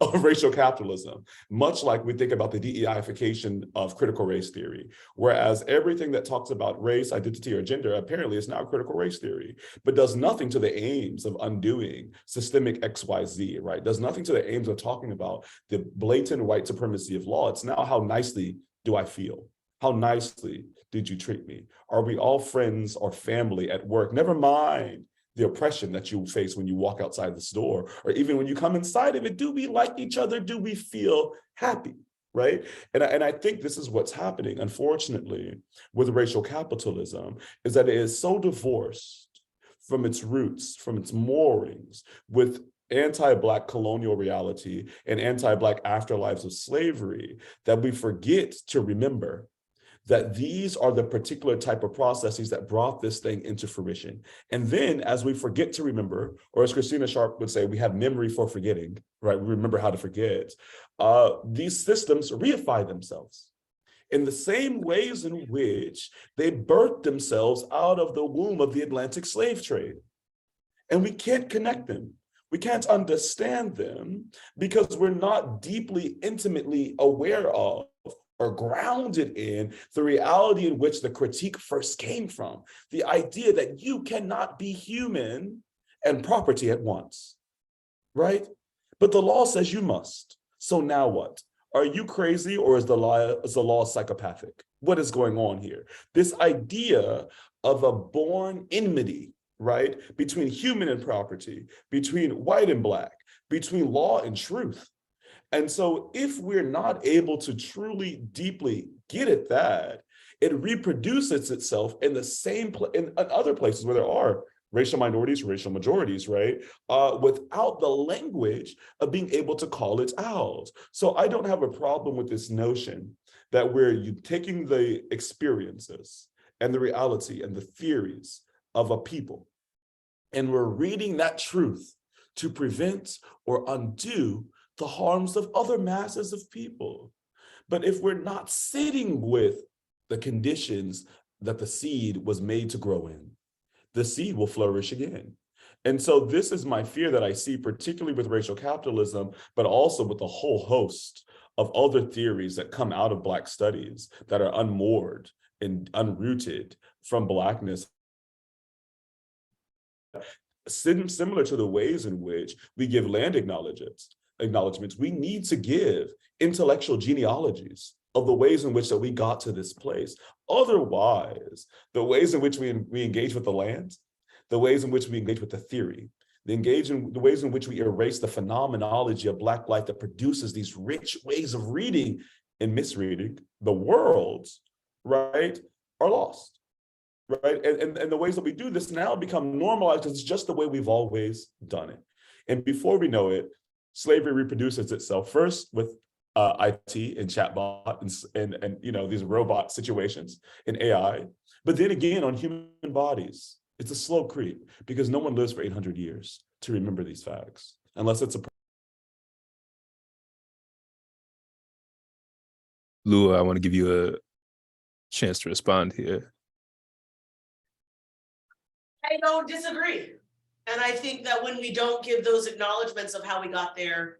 of racial capitalism, much like we think about the DEIification of critical race theory, whereas everything that talks about race, identity, or gender apparently is now critical race theory, but does nothing to the aims of undoing systemic XYZ, right? Does nothing to the aims of talking about the blatant white supremacy of law. It's now how nicely do I feel? How nicely did you treat me? Are we all friends or family at work? Never mind the oppression that you face when you walk outside this door, or even when you come inside of it. Do we like each other? Do we feel happy, right? And I think this is what's happening, unfortunately, with racial capitalism, is that it is so divorced from its roots, from its moorings, with anti-Black colonial reality and anti-Black afterlives of slavery, that we forget to remember that these are the particular type of processes that brought this thing into fruition. And then as we forget to remember, or as Christina Sharp would say, we have memory for forgetting, right? We remember how to forget. These systems reify themselves in the same ways in which they birthed themselves out of the womb of the Atlantic slave trade. And we can't connect them. We can't understand them because we're not deeply, intimately aware of or grounded in the reality in which the critique first came from. The idea that you cannot be human and property at once, right? But the law says you must. So now what? Are you crazy, or is the law psychopathic? What is going on here? This idea of a born enmity, right, between human and property, between white and Black, between law and truth. And so if we're not able to truly, deeply get at that, it reproduces itself in the same in other places where there are racial minorities, racial majorities, right? Without the language of being able to call it out. So I don't have a problem with this notion that we're taking the experiences and the reality and the theories of a people, and we're reading that truth to prevent or undo the harms of other masses of people. But if we're not sitting with the conditions that the seed was made to grow in, the seed will flourish again. And so this is my fear that I see, particularly with racial capitalism, but also with a whole host of other theories that come out of Black studies that are unmoored and unrooted from Blackness. Similar to the ways in which we give land acknowledgements, we need to give intellectual genealogies of the ways in which that we got to this place. Otherwise, the ways in which we engage with the land, the ways in which we engage with the theory, the ways in which we erase the phenomenology of Black life that produces these rich ways of reading and misreading the world, right, are lost. Right. And the ways that we do this now become normalized because it's just the way we've always done it. And before we know it, slavery reproduces itself first with IT and chatbot and you know, these robot situations and AI, but then again on human bodies. It's a slow creep because no one lives for 800 years to remember these facts, unless it's a. Lua, I want to give you a chance to respond here. I don't disagree. And I think that when we don't give those acknowledgements of how we got there,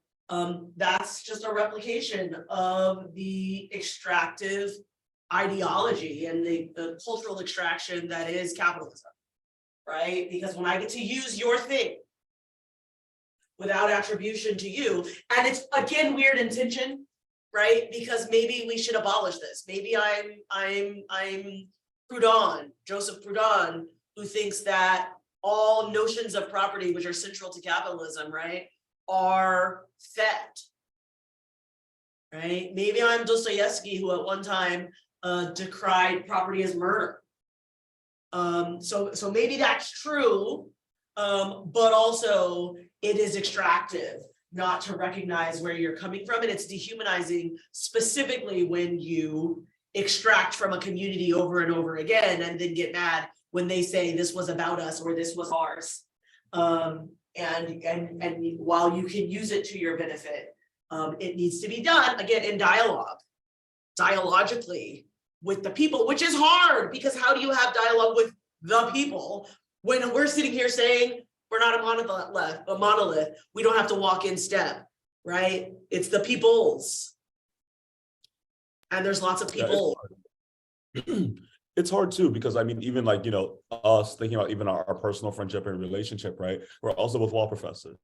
that's just a replication of the extractive ideology and the cultural extraction that is capitalism, right? Because when I get to use your thing without attribution to you, and it's again weird intention, right? Because maybe we should abolish this. Maybe I'm Proudhon, Joseph Proudhon, who thinks that all notions of property, which are central to capitalism, right, are theft, right? Maybe I'm Dostoevsky, who at one time decried property as murder. So maybe that's true, but also it is extractive. not to recognize where you're coming from. And it's dehumanizing, specifically when you extract from a community over and over again and then get mad when they say this was about us or this was ours. And while you can use it to your benefit, it needs to be done again in dialogically with the people, which is hard, because how do you have dialogue with the people when we're sitting here saying we're not a monolith, we don't have to walk in step, right? It's the peoples, and there's lots of people. It's hard too, because I mean, even like, us thinking about even our personal friendship and relationship, right? We're also both law professors,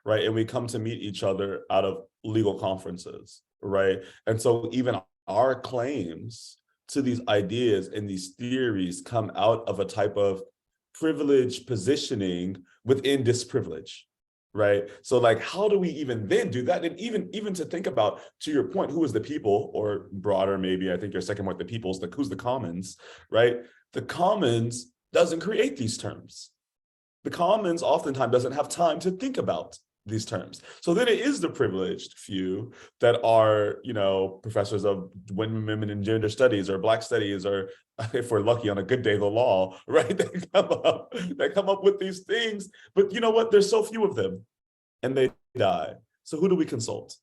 right? And we come to meet each other out of legal conferences, right? And so even our claims to these ideas and these theories come out of a type of privileged positioning within disprivilege, right? So like, how do we even then do that? And even to think about, to your point, who is the people, or broader, maybe, I think your second point, the people's, who's the commons, right? The commons doesn't create these terms. The commons oftentimes doesn't have time to think about these terms. So then it is the privileged few that are, professors of women and gender studies or Black studies, or if we're lucky on a good day, the law, right? They come up with these things, but you know what? There's so few of them and they die. So who do we consult?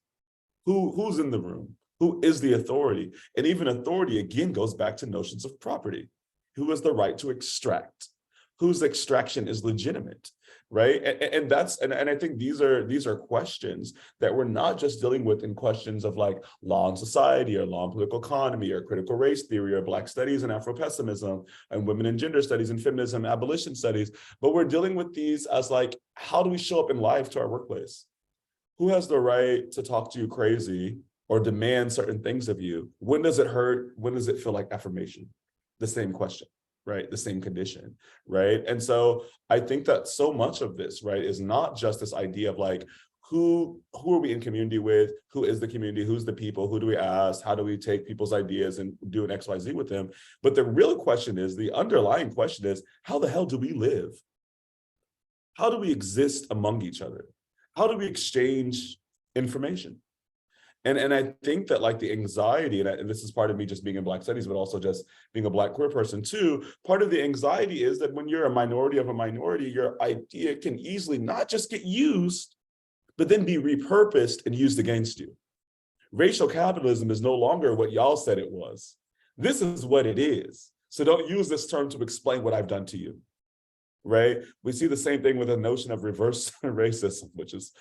Who's in the room? Who is the authority? And even authority, again, goes back to notions of property. Who has the right to extract? Whose extraction is legitimate? Right. And I think these are questions that we're not just dealing with in questions of like law and society or law and political economy or critical race theory or Black studies and Afro-pessimism and women and gender studies and feminism, abolition studies, but we're dealing with these as like, how do we show up in life to our workplace? Who has the right to talk to you crazy or demand certain things of you? When does it hurt? When does it feel like affirmation? The same question. Right, the same condition, right? And so I think that so much of this, right, is not just this idea of like, who are we in community with? Who is the community? Who's the people? Who do we ask? How do we take people's ideas and do an XYZ with them? But the real question is, the underlying question is, how the hell do we live? How do we exist among each other? How do we exchange information? And I think that like the anxiety, and this is part of me just being in Black studies, but also just being a Black queer person too, part of the anxiety is that when you're a minority of a minority, your idea can easily not just get used, but then be repurposed and used against you. Racial capitalism is no longer what y'all said it was. This is what it is. So don't use this term to explain what I've done to you, right? We see the same thing with the notion of reverse racism, which is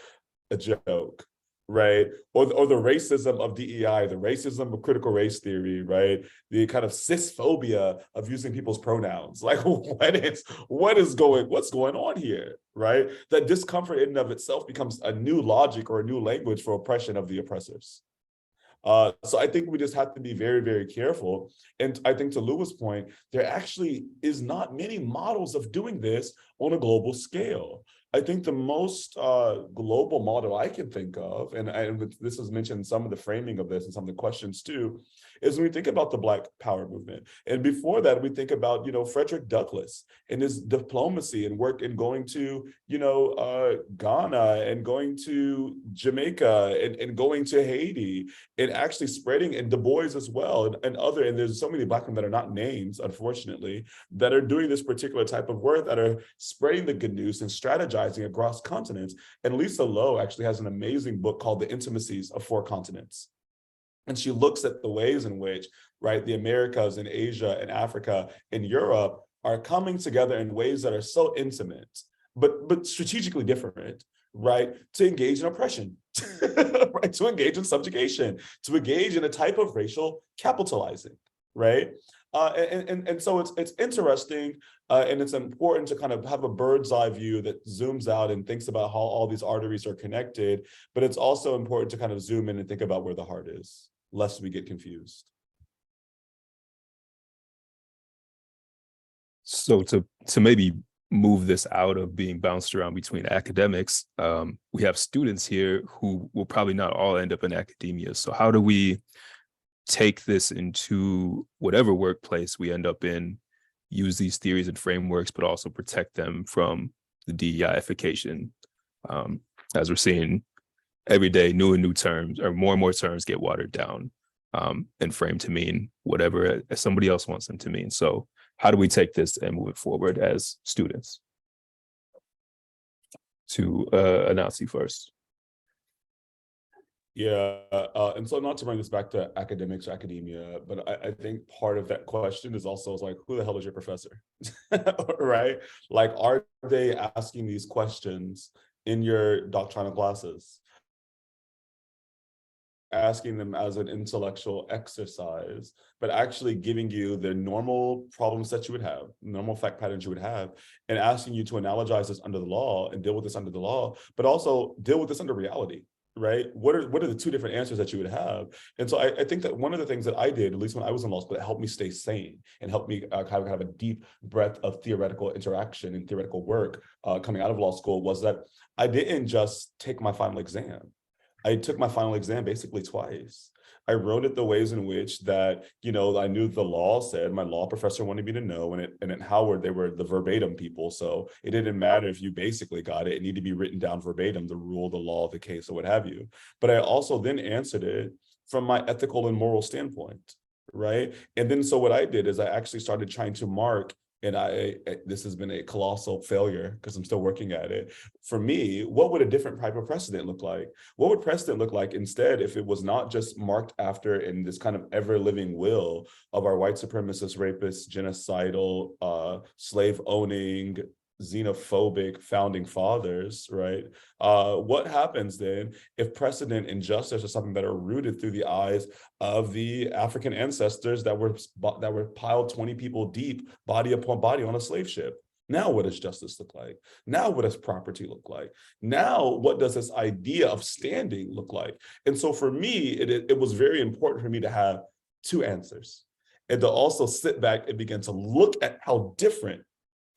a joke. Right, or the racism of DEI, the racism of critical race theory, right? The kind of cisphobia of using people's pronouns. Like, what's going on here, right? That discomfort in and of itself becomes a new logic or a new language for oppression of the oppressors. So I think we just have to be very, very careful. And I think to Lua's point, there actually is not many models of doing this on a global scale. I think the most global model I can think of, and this was mentioned in some of the framing of this and some of the questions too, is when we think about the Black Power movement. And before that, we think about, Frederick Douglass and his diplomacy and work in going to, Ghana and going to Jamaica and going to Haiti and actually spreading, and Du Bois as well, and there's so many Black men that are not names, unfortunately, that are doing this particular type of work, that are spreading the good news and strategizing across continents. And Lisa Lowe actually has an amazing book called The Intimacies of Four Continents. And she looks at the ways in which, right, the Americas and Asia and Africa and Europe are coming together in ways that are so intimate, but strategically different, right, to engage in oppression, right, to engage in subjugation, to engage in a type of racial capitalizing, right? And so it's interesting, and it's important to kind of have a bird's eye view that zooms out and thinks about how all these arteries are connected, but it's also important to kind of zoom in and think about where the heart is, lest we get confused. So to maybe move this out of being bounced around between academics, we have students here who will probably not all end up in academia. So how do we take this into whatever workplace we end up in, use these theories and frameworks, but also protect them from the DEIification, as we're seeing every day new and new terms or more and more terms get watered down and framed to mean whatever somebody else wants them to mean. So how do we take this and move it forward as students? To Anansi first. Yeah, and so not to bring this back to academics or academia, but I think part of that question is also like, who the hell is your professor, right? Like, are they asking these questions in your doctrinal classes? Asking them as an intellectual exercise, but actually giving you the normal problems that you would have, normal fact patterns you would have, and asking you to analogize this under the law and deal with this under the law, but also deal with this under reality. Right? What are the two different answers that you would have? And so I think that one of the things that I did, at least when I was in law school, that helped me stay sane and helped me kind of have a deep breadth of theoretical interaction and theoretical work coming out of law school was that I didn't just take my final exam. I took my final exam basically twice. I wrote it the ways in which that, you know, I knew the law said. My law professor wanted me to know, and at Howard, they were the verbatim people. So it didn't matter if you basically got it. It needed to be written down verbatim, the rule, the law, the case, or what have you. But I also then answered it from my ethical and moral standpoint, right? And then so what I did is I actually started trying to mark, and this has been a colossal failure because I'm still working at it. For me, what would a different type of precedent look like? What would precedent look like instead if it was not just marked after in this kind of ever-living will of our white supremacist, rapist, genocidal, slave-owning, xenophobic founding fathers, right? What happens then if precedent and justice are something that are rooted through the eyes of the African ancestors that were piled 20 people deep, body upon body on a slave ship? Now what does justice look like? Now what does property look like? Now what does this idea of standing look like? And so for me, it was very important for me to have two answers and to also sit back and begin to look at how different,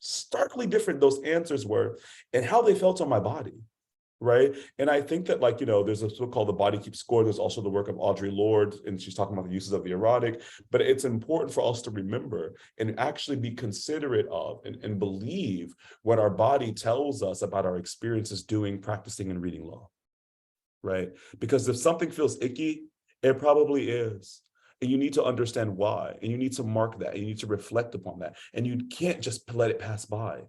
starkly different those answers were and how they felt on my body, right? And I think that, like, you know, there's a book called The Body Keeps Score. There's also the work of Audre Lorde, and she's talking about the uses of the erotic. But it's important for us to remember and actually be considerate of and believe what our body tells us about our experiences doing, practicing, and reading law, right? Because if something feels icky, it probably is. And you need to understand why, and you need to mark that, and you need to reflect upon that. And you can't just let it pass by.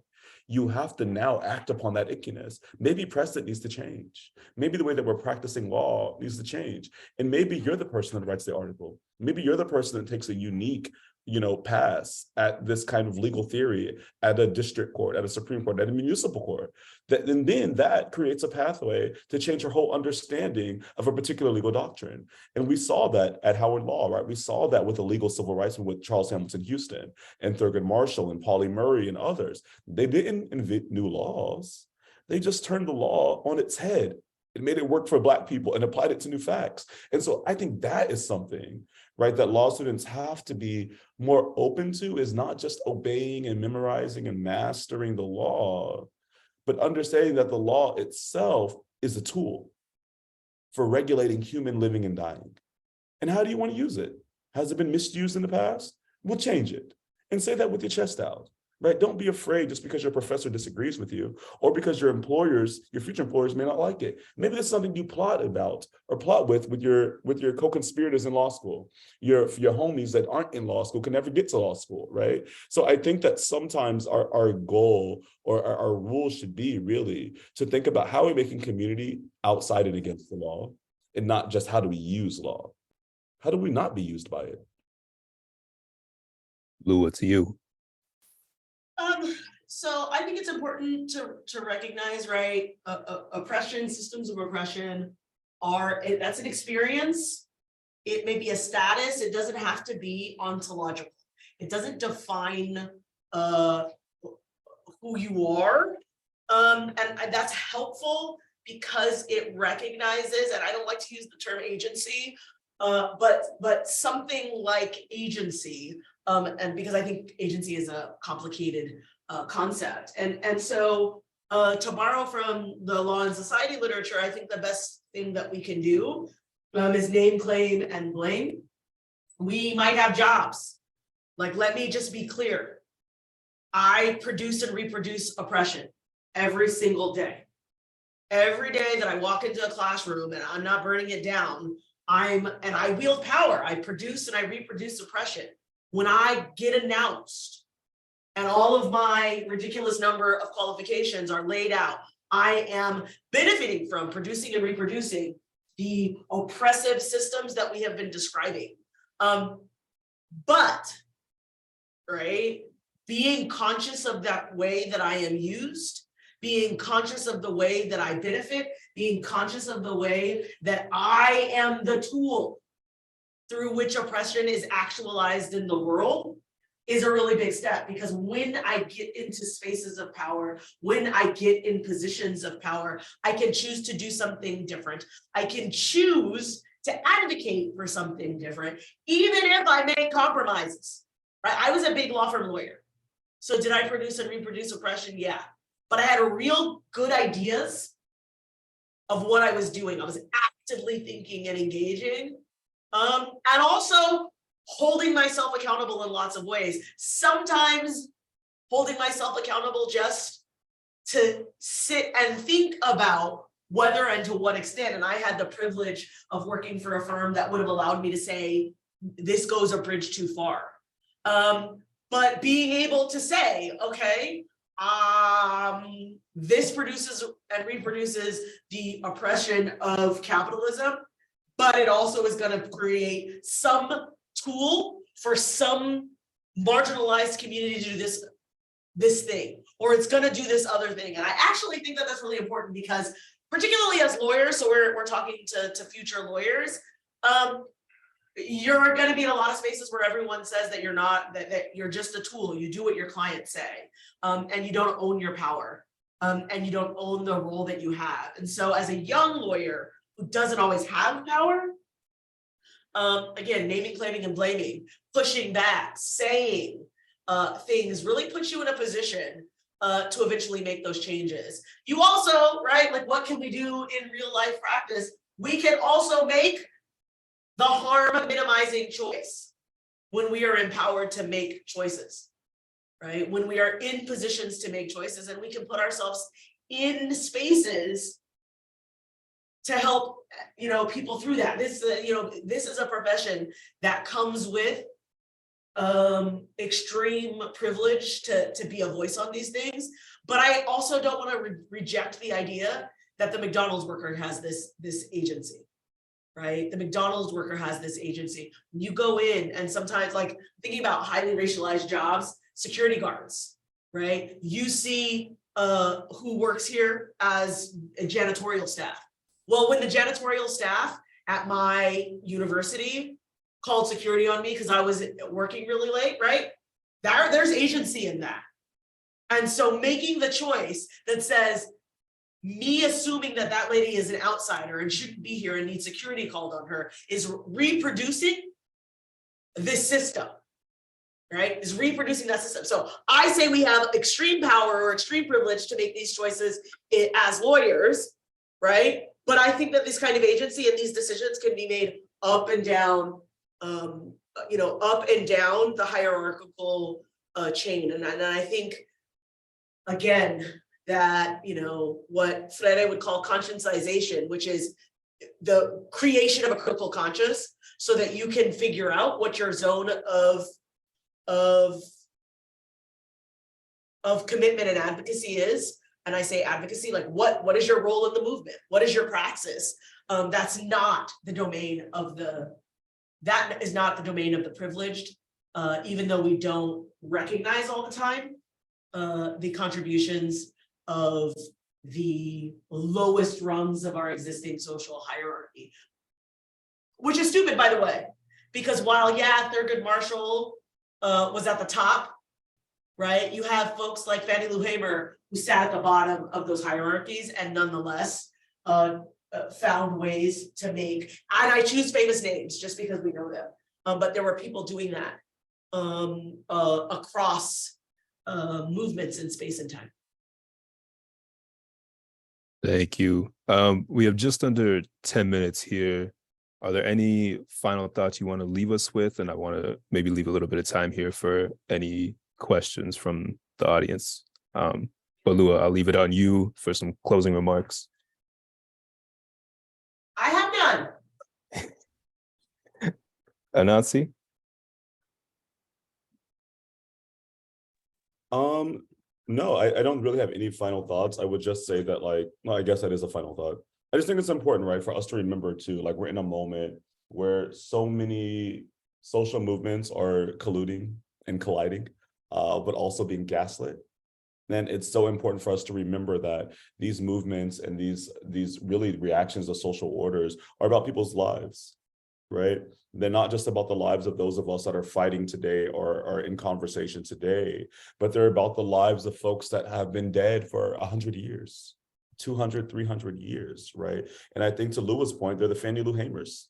You have to now act upon that ickiness. Maybe precedent needs to change. Maybe the way that we're practicing law needs to change. And maybe you're the person that writes the article. Maybe you're the person that takes a unique, you know, pass at this kind of legal theory at a district court, at a Supreme Court, at a municipal court. And then that creates a pathway to change your whole understanding of a particular legal doctrine. And we saw that at Howard Law, right? We saw that with the legal civil rights with Charles Hamilton Houston and Thurgood Marshall and Pauli Murray and others. They didn't invent new laws. They just turned the law on its head. It made it work for Black people and applied it to new facts. And so I think that is something, right, that law students have to be more open to, is not just obeying and memorizing and mastering the law, but understanding that the law itself is a tool for regulating human living and dying. And how do you want to use it? Has it been misused in the past? We'll change it. And say that with your chest out. Right? Don't be afraid just because your professor disagrees with you or because your employers, your future employers may not like it. Maybe there's something you plot about or plot with your co-conspirators in law school. Your homies that aren't in law school can never get to law school, right? So I think that sometimes our goal or our rule should be really to think about how we're making community outside and against the law, and not just how do we use law. How do we not be used by it? Lua, to you. So I think it's important to recognize, right, oppression, systems of oppression that's an experience. It may be a status. It doesn't have to be ontological. It doesn't define who you are. And that's helpful because it recognizes, and I don't like to use the term agency, but something like agency, and because I think agency is a complicated concept. And so to borrow from the law and society literature, I think the best thing that we can do is name, claim, and blame. We might have jobs. Like, let me just be clear. I produce and reproduce oppression every single day. every day that I walk into a classroom and I'm not burning it down, I wield power. I produce and I reproduce oppression. When I get announced and all of my ridiculous number of qualifications are laid out, I am benefiting from producing and reproducing the oppressive systems that we have been describing. But, right, being conscious of that way that I am used, being conscious of the way that I benefit, being conscious of the way that I am the tool through which oppression is actualized in the world is a really big step. Because when I get into spaces of power, when I get in positions of power, I can choose to do something different. I can choose to advocate for something different, even if I make compromises. Right? I was a big law firm lawyer. So did I produce and reproduce oppression? Yeah. But I had real good ideas of what I was doing. I was actively thinking and engaging. And also holding myself accountable in lots of ways. Sometimes holding myself accountable just to sit and think about whether and to what extent. And I had the privilege of working for a firm that would have allowed me to say, this goes a bridge too far. But being able to say, okay, this produces and reproduces the oppression of capitalism, but it also is going to create some tool for some marginalized community to do this thing, or it's going to do this other thing. And I actually think that that's really important because, particularly as lawyers, so we're talking to future lawyers, you're going to be in a lot of spaces where everyone says that you're not, that you're just a tool. You do what your clients say, and you don't own your power, and you don't own the role that you have. And so as a young lawyer who doesn't always have power, again, naming, claiming, and blaming, pushing back, saying things really puts you in a position to eventually make those changes. You also, right, like what can we do in real life practice? We can also make the harm minimizing choice when we are empowered to make choices, right? When we are in positions to make choices, and we can put ourselves in spaces to help, people through that. This is a profession that comes with extreme privilege to be a voice on these things. But I also don't want to reject the idea that the McDonald's worker has this agency, right? The McDonald's worker has this agency. You go in, and sometimes, like thinking about highly racialized jobs, security guards, right? You see who works here as a janitorial staff. Well, when the janitorial staff at my university called security on me because I was working really late, right? There's agency in that. And so making the choice that says, me assuming that that lady is an outsider and shouldn't be here and needs security called on her is reproducing this system, right? Is reproducing that system. So I say we have extreme power or extreme privilege to make these choices as lawyers, right? But I think that this kind of agency and these decisions can be made up and down, up and down the hierarchical chain. And I think, again, that, what Freire would call conscientization, which is the creation of a critical conscious so that you can figure out what your zone of commitment and advocacy is. And I say advocacy, like what is your role in the movement? What is your praxis? That's not the domain of that is not the domain of the privileged, even though we don't recognize all the time the contributions of the lowest rungs of our existing social hierarchy. Which is stupid, by the way, because while, Thurgood Marshall was at the top, right? You have folks like Fannie Lou Hamer who sat at the bottom of those hierarchies and nonetheless found ways to make, and I choose famous names just because we know them, but there were people doing that across movements in space and time. Thank you. We have just under 10 minutes here. Are there any final thoughts you want to leave us with? And I want to maybe leave a little bit of time here for any questions from the audience. But Lua, I'll leave it on you for some closing remarks. man. Anansi? No, I don't really have any final thoughts. I would just say that, like, well, I guess that is a final thought. I just think it's important, right, for us to remember too, like, we're in a moment where so many social movements are colluding and colliding, but also being gaslit. And it's so important for us to remember that these movements and these really reactions to social orders are about people's lives, right? They're not just about the lives of those of us that are fighting today or are in conversation today, but they're about the lives of folks that have been dead for 100 years, 200, 300 years, right? And I think to Lua's point, they're the Fannie Lou Hamers.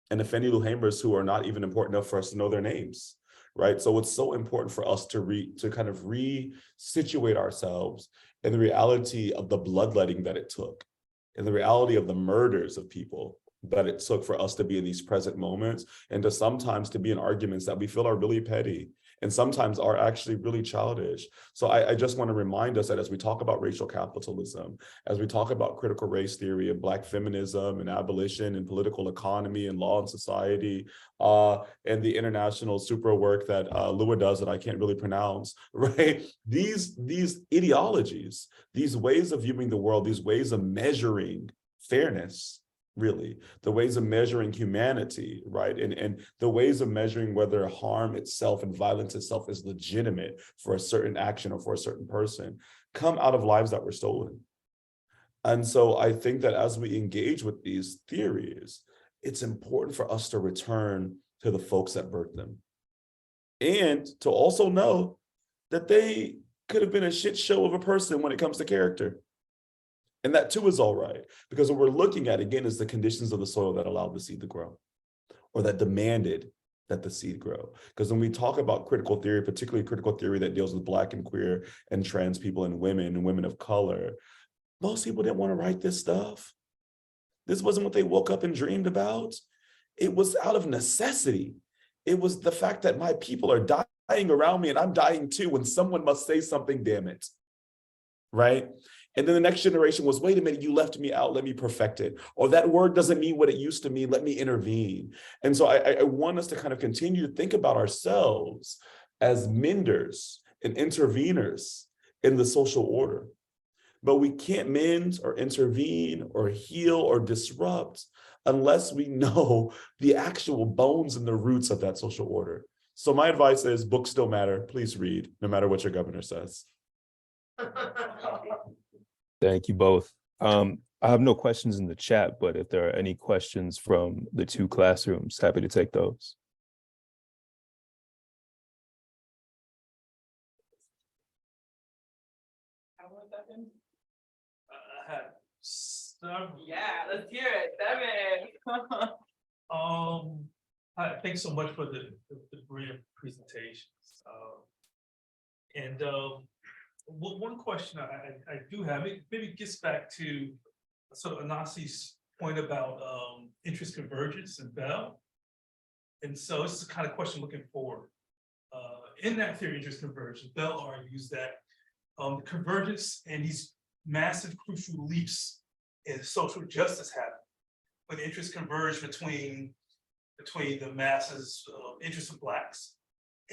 And the Fannie Lou Hamers who are not even important enough for us to know their names, right? So it's so important for us to kind of re-situate ourselves in the reality of the bloodletting that it took, in the reality of the murders of people that it took for us to be in these present moments, and to sometimes to be in arguments that we feel are really petty and sometimes are actually really childish. So I just want to remind us that as we talk about racial capitalism, as we talk about critical race theory and Black feminism and abolition and political economy and law and society, and the international super work that Lua does that I can't really pronounce, right? These ideologies, these ways of viewing the world, these ways of measuring fairness, really, the ways of measuring humanity, right? And the ways of measuring whether harm itself and violence itself is legitimate for a certain action or for a certain person, come out of lives that were stolen. And so I think that as we engage with these theories, it's important for us to return to the folks that birthed them. And to also know that they could have been a shit show of a person when it comes to character. And that too is all right, because what we're looking at, again, is the conditions of the soil that allowed the seed to grow, or that demanded that the seed grow. Because when we talk about critical theory, particularly critical theory that deals with Black and queer and trans people and women of color, most people didn't want to write this stuff. This wasn't what they woke up and dreamed about. It was out of necessity. It was the fact that my people are dying around me and I'm dying too, and someone must say something, damn it, right? And then the next generation was, wait a minute, you left me out, let me perfect it. Or that word doesn't mean what it used to mean, let me intervene. And so I want us to kind of continue to think about ourselves as menders and interveners in the social order. But we can't mend or intervene or heal or disrupt unless we know the actual bones and the roots of that social order. So my advice is, books still matter, please read, no matter what your governor says. Thank you both. I have no questions in the chat, but if there are any questions from the two classrooms, happy to take those. I had several. Yeah, let's hear it, Deven. Thanks so much for the brilliant presentations. One question I do have, maybe gets back to sort of Anansi's point about interest convergence and Bell. And so this is the kind of question looking forward. In that theory, interest convergence, Bell argues that convergence and these massive crucial leaps in social justice happen when interests converge between the masses interests of Blacks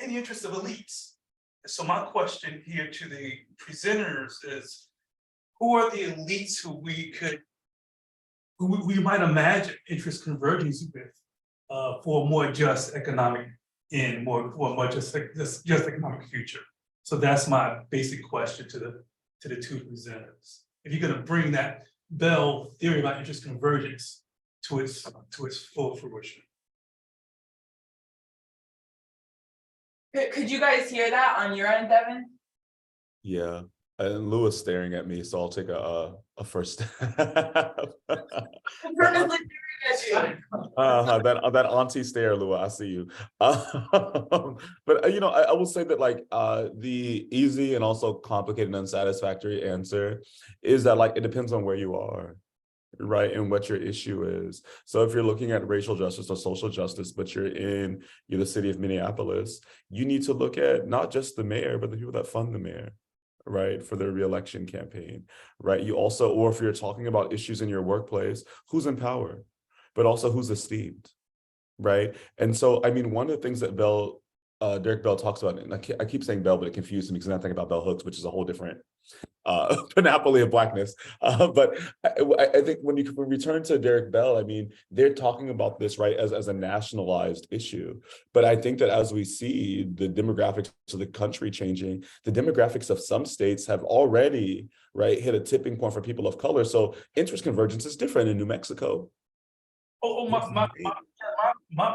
and the interests of elites. So my question here to the presenters is, who are the elites who we might imagine interest convergence with for a more just economic and for a more just economic future? So that's my basic question to the two presenters. If you're going to bring that Bell theory about interest convergence to its full fruition. Could you guys hear that on your end, Deven? Yeah, and Lua's staring at me, so I'll take a first step. Purposely staring at you. That auntie stare, Lua, I see you. But I will say that, like, the easy and also complicated and unsatisfactory answer is that, like, it depends on where you are, right, and what your issue is. So if you're looking at racial justice or social justice, but you're in the city of Minneapolis, you need to look at not just the mayor, but the people that fund the mayor, right, for their reelection campaign, right? You also, or if you're talking about issues in your workplace, who's in power? but also who's esteemed, right? And so, I mean, one of the things that Derek Bell talks about, and I keep saying Bell, but it confuses me because I'm not thinking about Bell Hooks, which is a whole different panoply of Blackness. But I think when you return to Derek Bell, I mean, they're talking about this, right, as a nationalized issue. But I think that as we see the demographics of the country changing, the demographics of some states have already, right, hit a tipping point for people of color. So interest convergence is different in New Mexico. My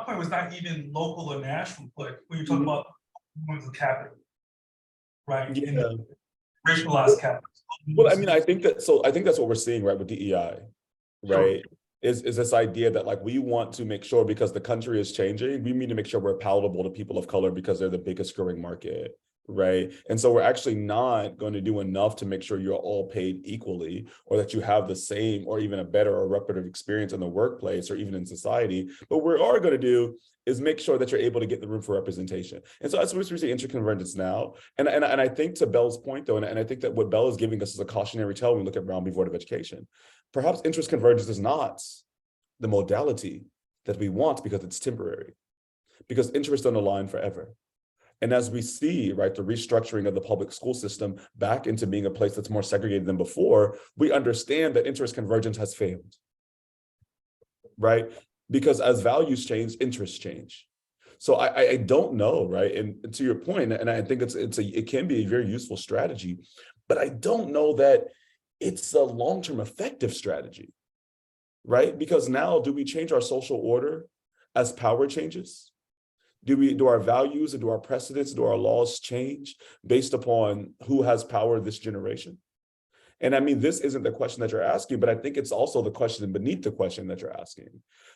point was not even local or national, but when you're talking about the capital, right? Yeah. In the racialized capital. Well, I mean, I think that's what we're seeing, right, with DEI, right? Sure. Is this idea that like we want to make sure, because the country is changing, we need to make sure we're palatable to people of color because they're the biggest growing market, right? And so we're actually not going to do enough to make sure you're all paid equally, or that you have the same or even a better or repetitive experience in the workplace or even in society. But what we are going to do is make sure that you're able to get the room for representation. And so that's what we see interconvergence now. And I think to Bell's point, though, and I think that what Bell is giving us is a cautionary tale when we look at Brown v. Board of Education. Perhaps interest convergence is not the modality that we want because it's temporary, because interests don't align forever. And as we see, right, the restructuring of the public school system back into being a place that's more segregated than before, we understand that interest convergence has failed, right? Because as values change, interests change. So I don't know, right? And to your point, and I think it can be a very useful strategy, but I don't know that it's a long-term effective strategy, right? Because now, do we change our social order as power changes? Do our values and do our precedents, do our laws change based upon who has power this generation? And I mean, this isn't the question that you're asking, but I think it's also the question beneath the question that you're asking.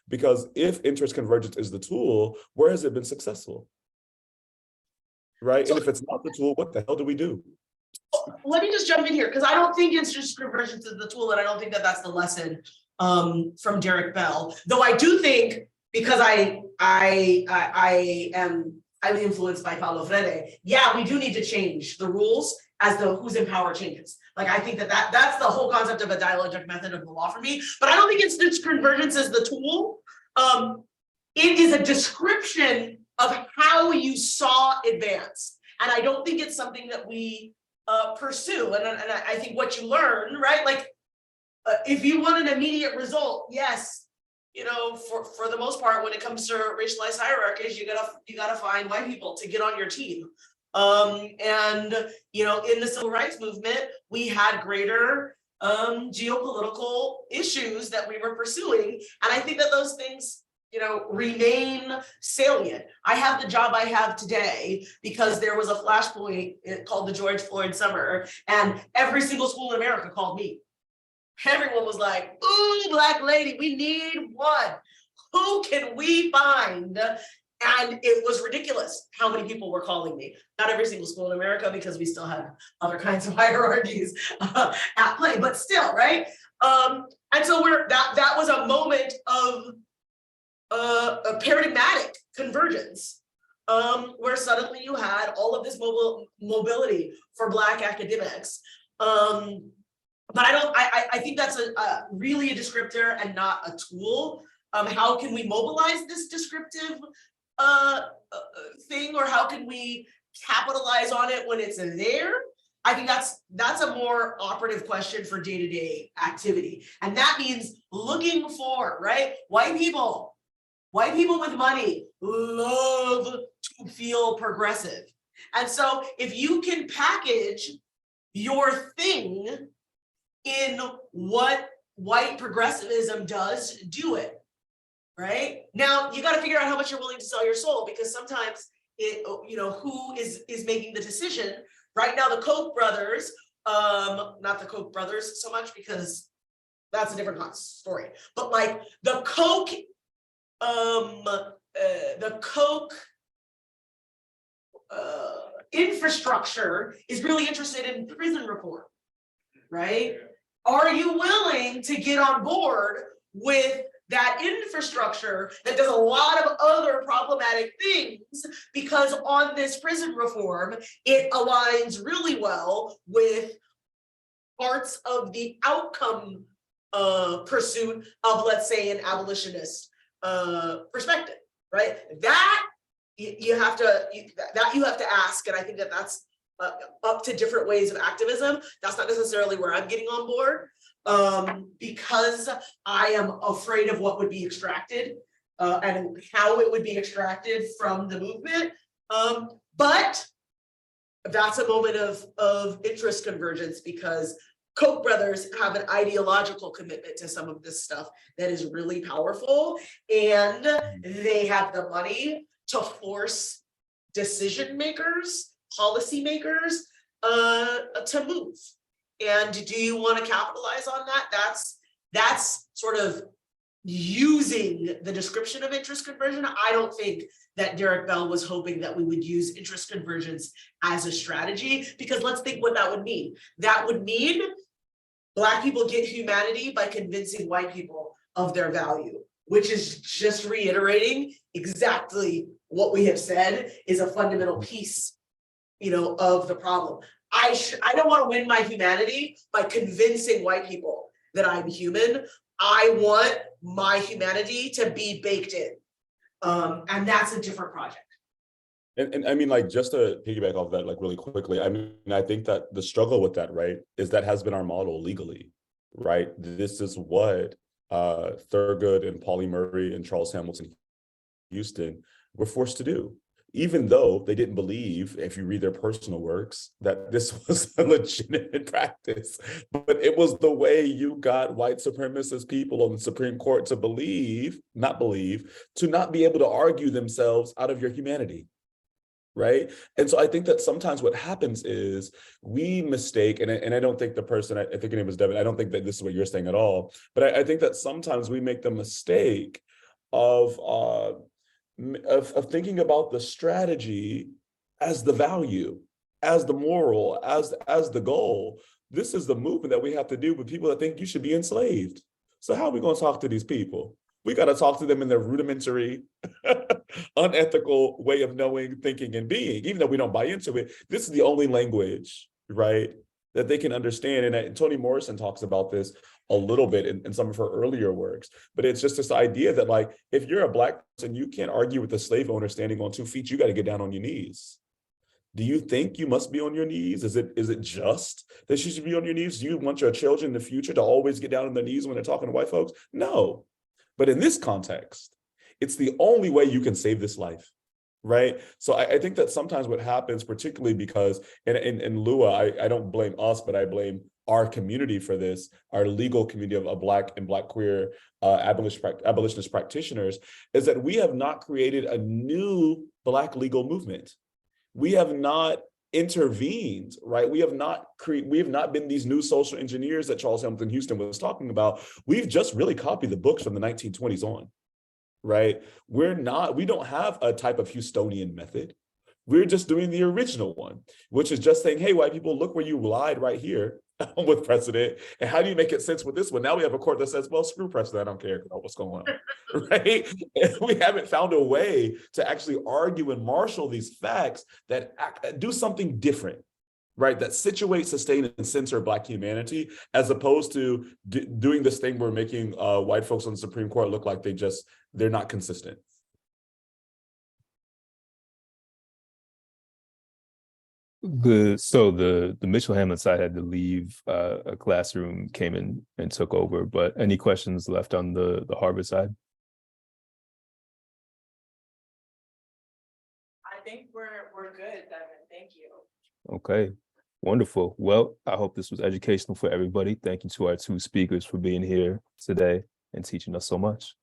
Because if interest convergence is the tool, where has it been successful? Right? And if it's not the tool, what the hell do we do? Let me just jump in here, because I don't think interest convergence is the tool, and I don't think that that's the lesson from Derek Bell. Though I do think, because I am highly influenced by Paulo Freire, yeah, we do need to change the rules as the who's in power changes. Like, I think that's the whole concept of a dialectic method of the law for me. But I don't think interest convergence is the tool. It is a description of how you saw advance. And I don't think it's something that we pursue. And I think what you learn, right? Like, if you want an immediate result, yes, you know, for the most part, when it comes to racialized hierarchies, you gotta find white people to get on your team. And you know, in the civil rights movement, we had greater geopolitical issues that we were pursuing, and I think that those things, you know, remain salient. I have the job I have today because there was a flashpoint called the George Floyd summer, and every single school in America called me. Everyone was like, ooh, Black lady, we need one. Who can we find? And it was ridiculous how many people were calling me. Not every single school in America, because we still have other kinds of hierarchies at play, but still, right? And so that was a moment of a paradigmatic convergence, where suddenly you had all of this mobility for Black academics. But I think that's really a descriptor and not a tool. How can we mobilize this descriptive thing, or how can we capitalize on it when it's there? I think that's a more operative question for day-to-day activity. And that means looking for, right? White people with money love to feel progressive. And so if you can package your thing in what white progressivism does, do it. Right? Now, you got to figure out how much you're willing to sell your soul, because sometimes it, you know, who is making the decision. Right now, the Koch brothers, not the Koch brothers so much, because that's a different story. But like the Koch infrastructure is really interested in prison reform, right? Are you willing to get on board with that infrastructure that does a lot of other problematic things, because on this prison reform, it aligns really well with parts of the outcome pursuit of, let's say, an abolitionist perspective, right? That you have to ask, and I think that that's up to different ways of activism. That's not necessarily where I'm getting on board, because I am afraid of what would be extracted and how it would be extracted from the movement. But that's a moment of interest convergence, because Koch brothers have an ideological commitment to some of this stuff that is really powerful, and they have the money to force decision makers, policy makers, to move. And do you want to capitalize on that? That's sort of using the description of interest conversion. I don't think that Derek Bell was hoping that we would use interest convergence as a strategy, because let's think what that would mean. That would mean Black people get humanity by convincing white people of their value, which is just reiterating exactly what we have said is a fundamental piece, of the problem. I don't want to win my humanity by convincing white people that I'm human. I want my humanity to be baked in. And that's a different project. And I mean, like, just to piggyback off that, like, really quickly, I mean, I think that the struggle with that, right, is that has been our model legally, right? This is what Thurgood and Pauli Murray and Charles Hamilton Houston were forced to do, even though they didn't believe, if you read their personal works, that this was a legitimate practice. But it was the way you got white supremacist people on the Supreme Court to not be able to argue themselves out of your humanity. Right. And so I think that sometimes what happens is we mistake, and I don't think the person, I think her name was Deven, I don't think that this is what you're saying at all, but I think that sometimes we make the mistake of thinking about the strategy as the value, as the moral, as the goal. This is the movement that we have to do with people that think you should be enslaved. So how are we going to talk to these people? We got to talk to them in their rudimentary, unethical way of knowing, thinking, and being, even though we don't buy into it. This is the only language, right, that they can understand. And Toni Morrison talks about this a little bit in some of her earlier works. But it's just this idea that, like, if you're a Black person, you can't argue with a slave owner standing on 2 feet. You got to get down on your knees. Do you think you must be on your knees? Is it just that you should be on your knees? Do you want your children in the future to always get down on their knees when they're talking to white folks? No. But in this context, it's the only way you can save this life, right? So I think that sometimes what happens, particularly because, and Lua, I don't blame us, but I blame our community for this, our legal community of Black and Black queer abolitionist practitioners, is that we have not created a new Black legal movement. We have not intervened, right? We have not been these new social engineers that Charles Hamilton Houston was talking about. We've just really copied the books from the 1920s on, right? We don't have a type of Houstonian method. We're just doing the original one, which is just saying, hey, white people, look where you lied right here with precedent. And how do you make it sense with this one? Now we have a court that says, well, screw precedent, I don't care about what's going on, right? And we haven't found a way to actually argue and marshal these facts that do something different, right? That situate, sustain, and censor Black humanity, as opposed to doing this thing where making white folks on the Supreme Court look like they're not consistent. The Mitchell Hamlin side had to leave. A classroom came in and took over. But any questions left on the Harvard side? I think we're good, Devin. Thank you. Okay, wonderful. Well, I hope this was educational for everybody. Thank you to our 2 speakers for being here today and teaching us so much.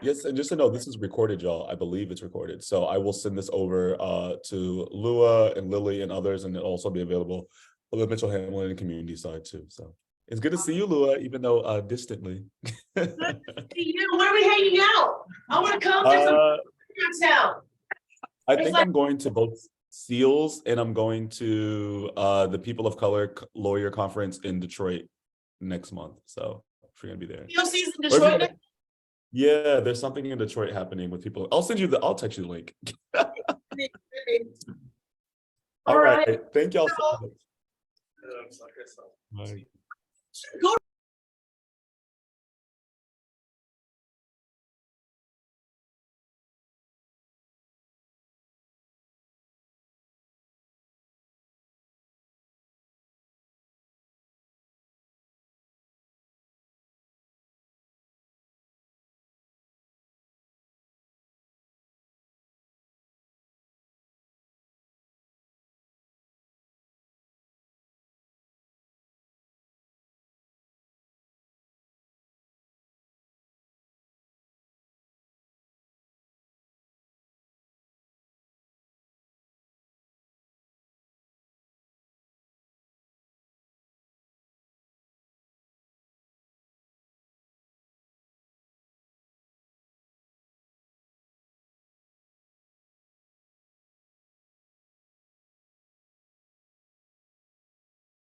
Yes, and just to know, this is recorded, y'all. I believe it's recorded. So I will send this over to Lua and Lily and others, and it'll also be available on the Mitchell Hamlin community side too. So it's good to see you, Lua, even though distantly. Good to see you. When are we hanging out? I want to come to some town. I think I'm going to both SEALs, and I'm going to the People of Color Lawyer Conference in Detroit next month. So if you're gonna be there. POC's in Detroit. Yeah, there's something in Detroit happening with people. I'll text you the link. All right. Thank y'all so much. Yeah, it's like I said. Bye. Go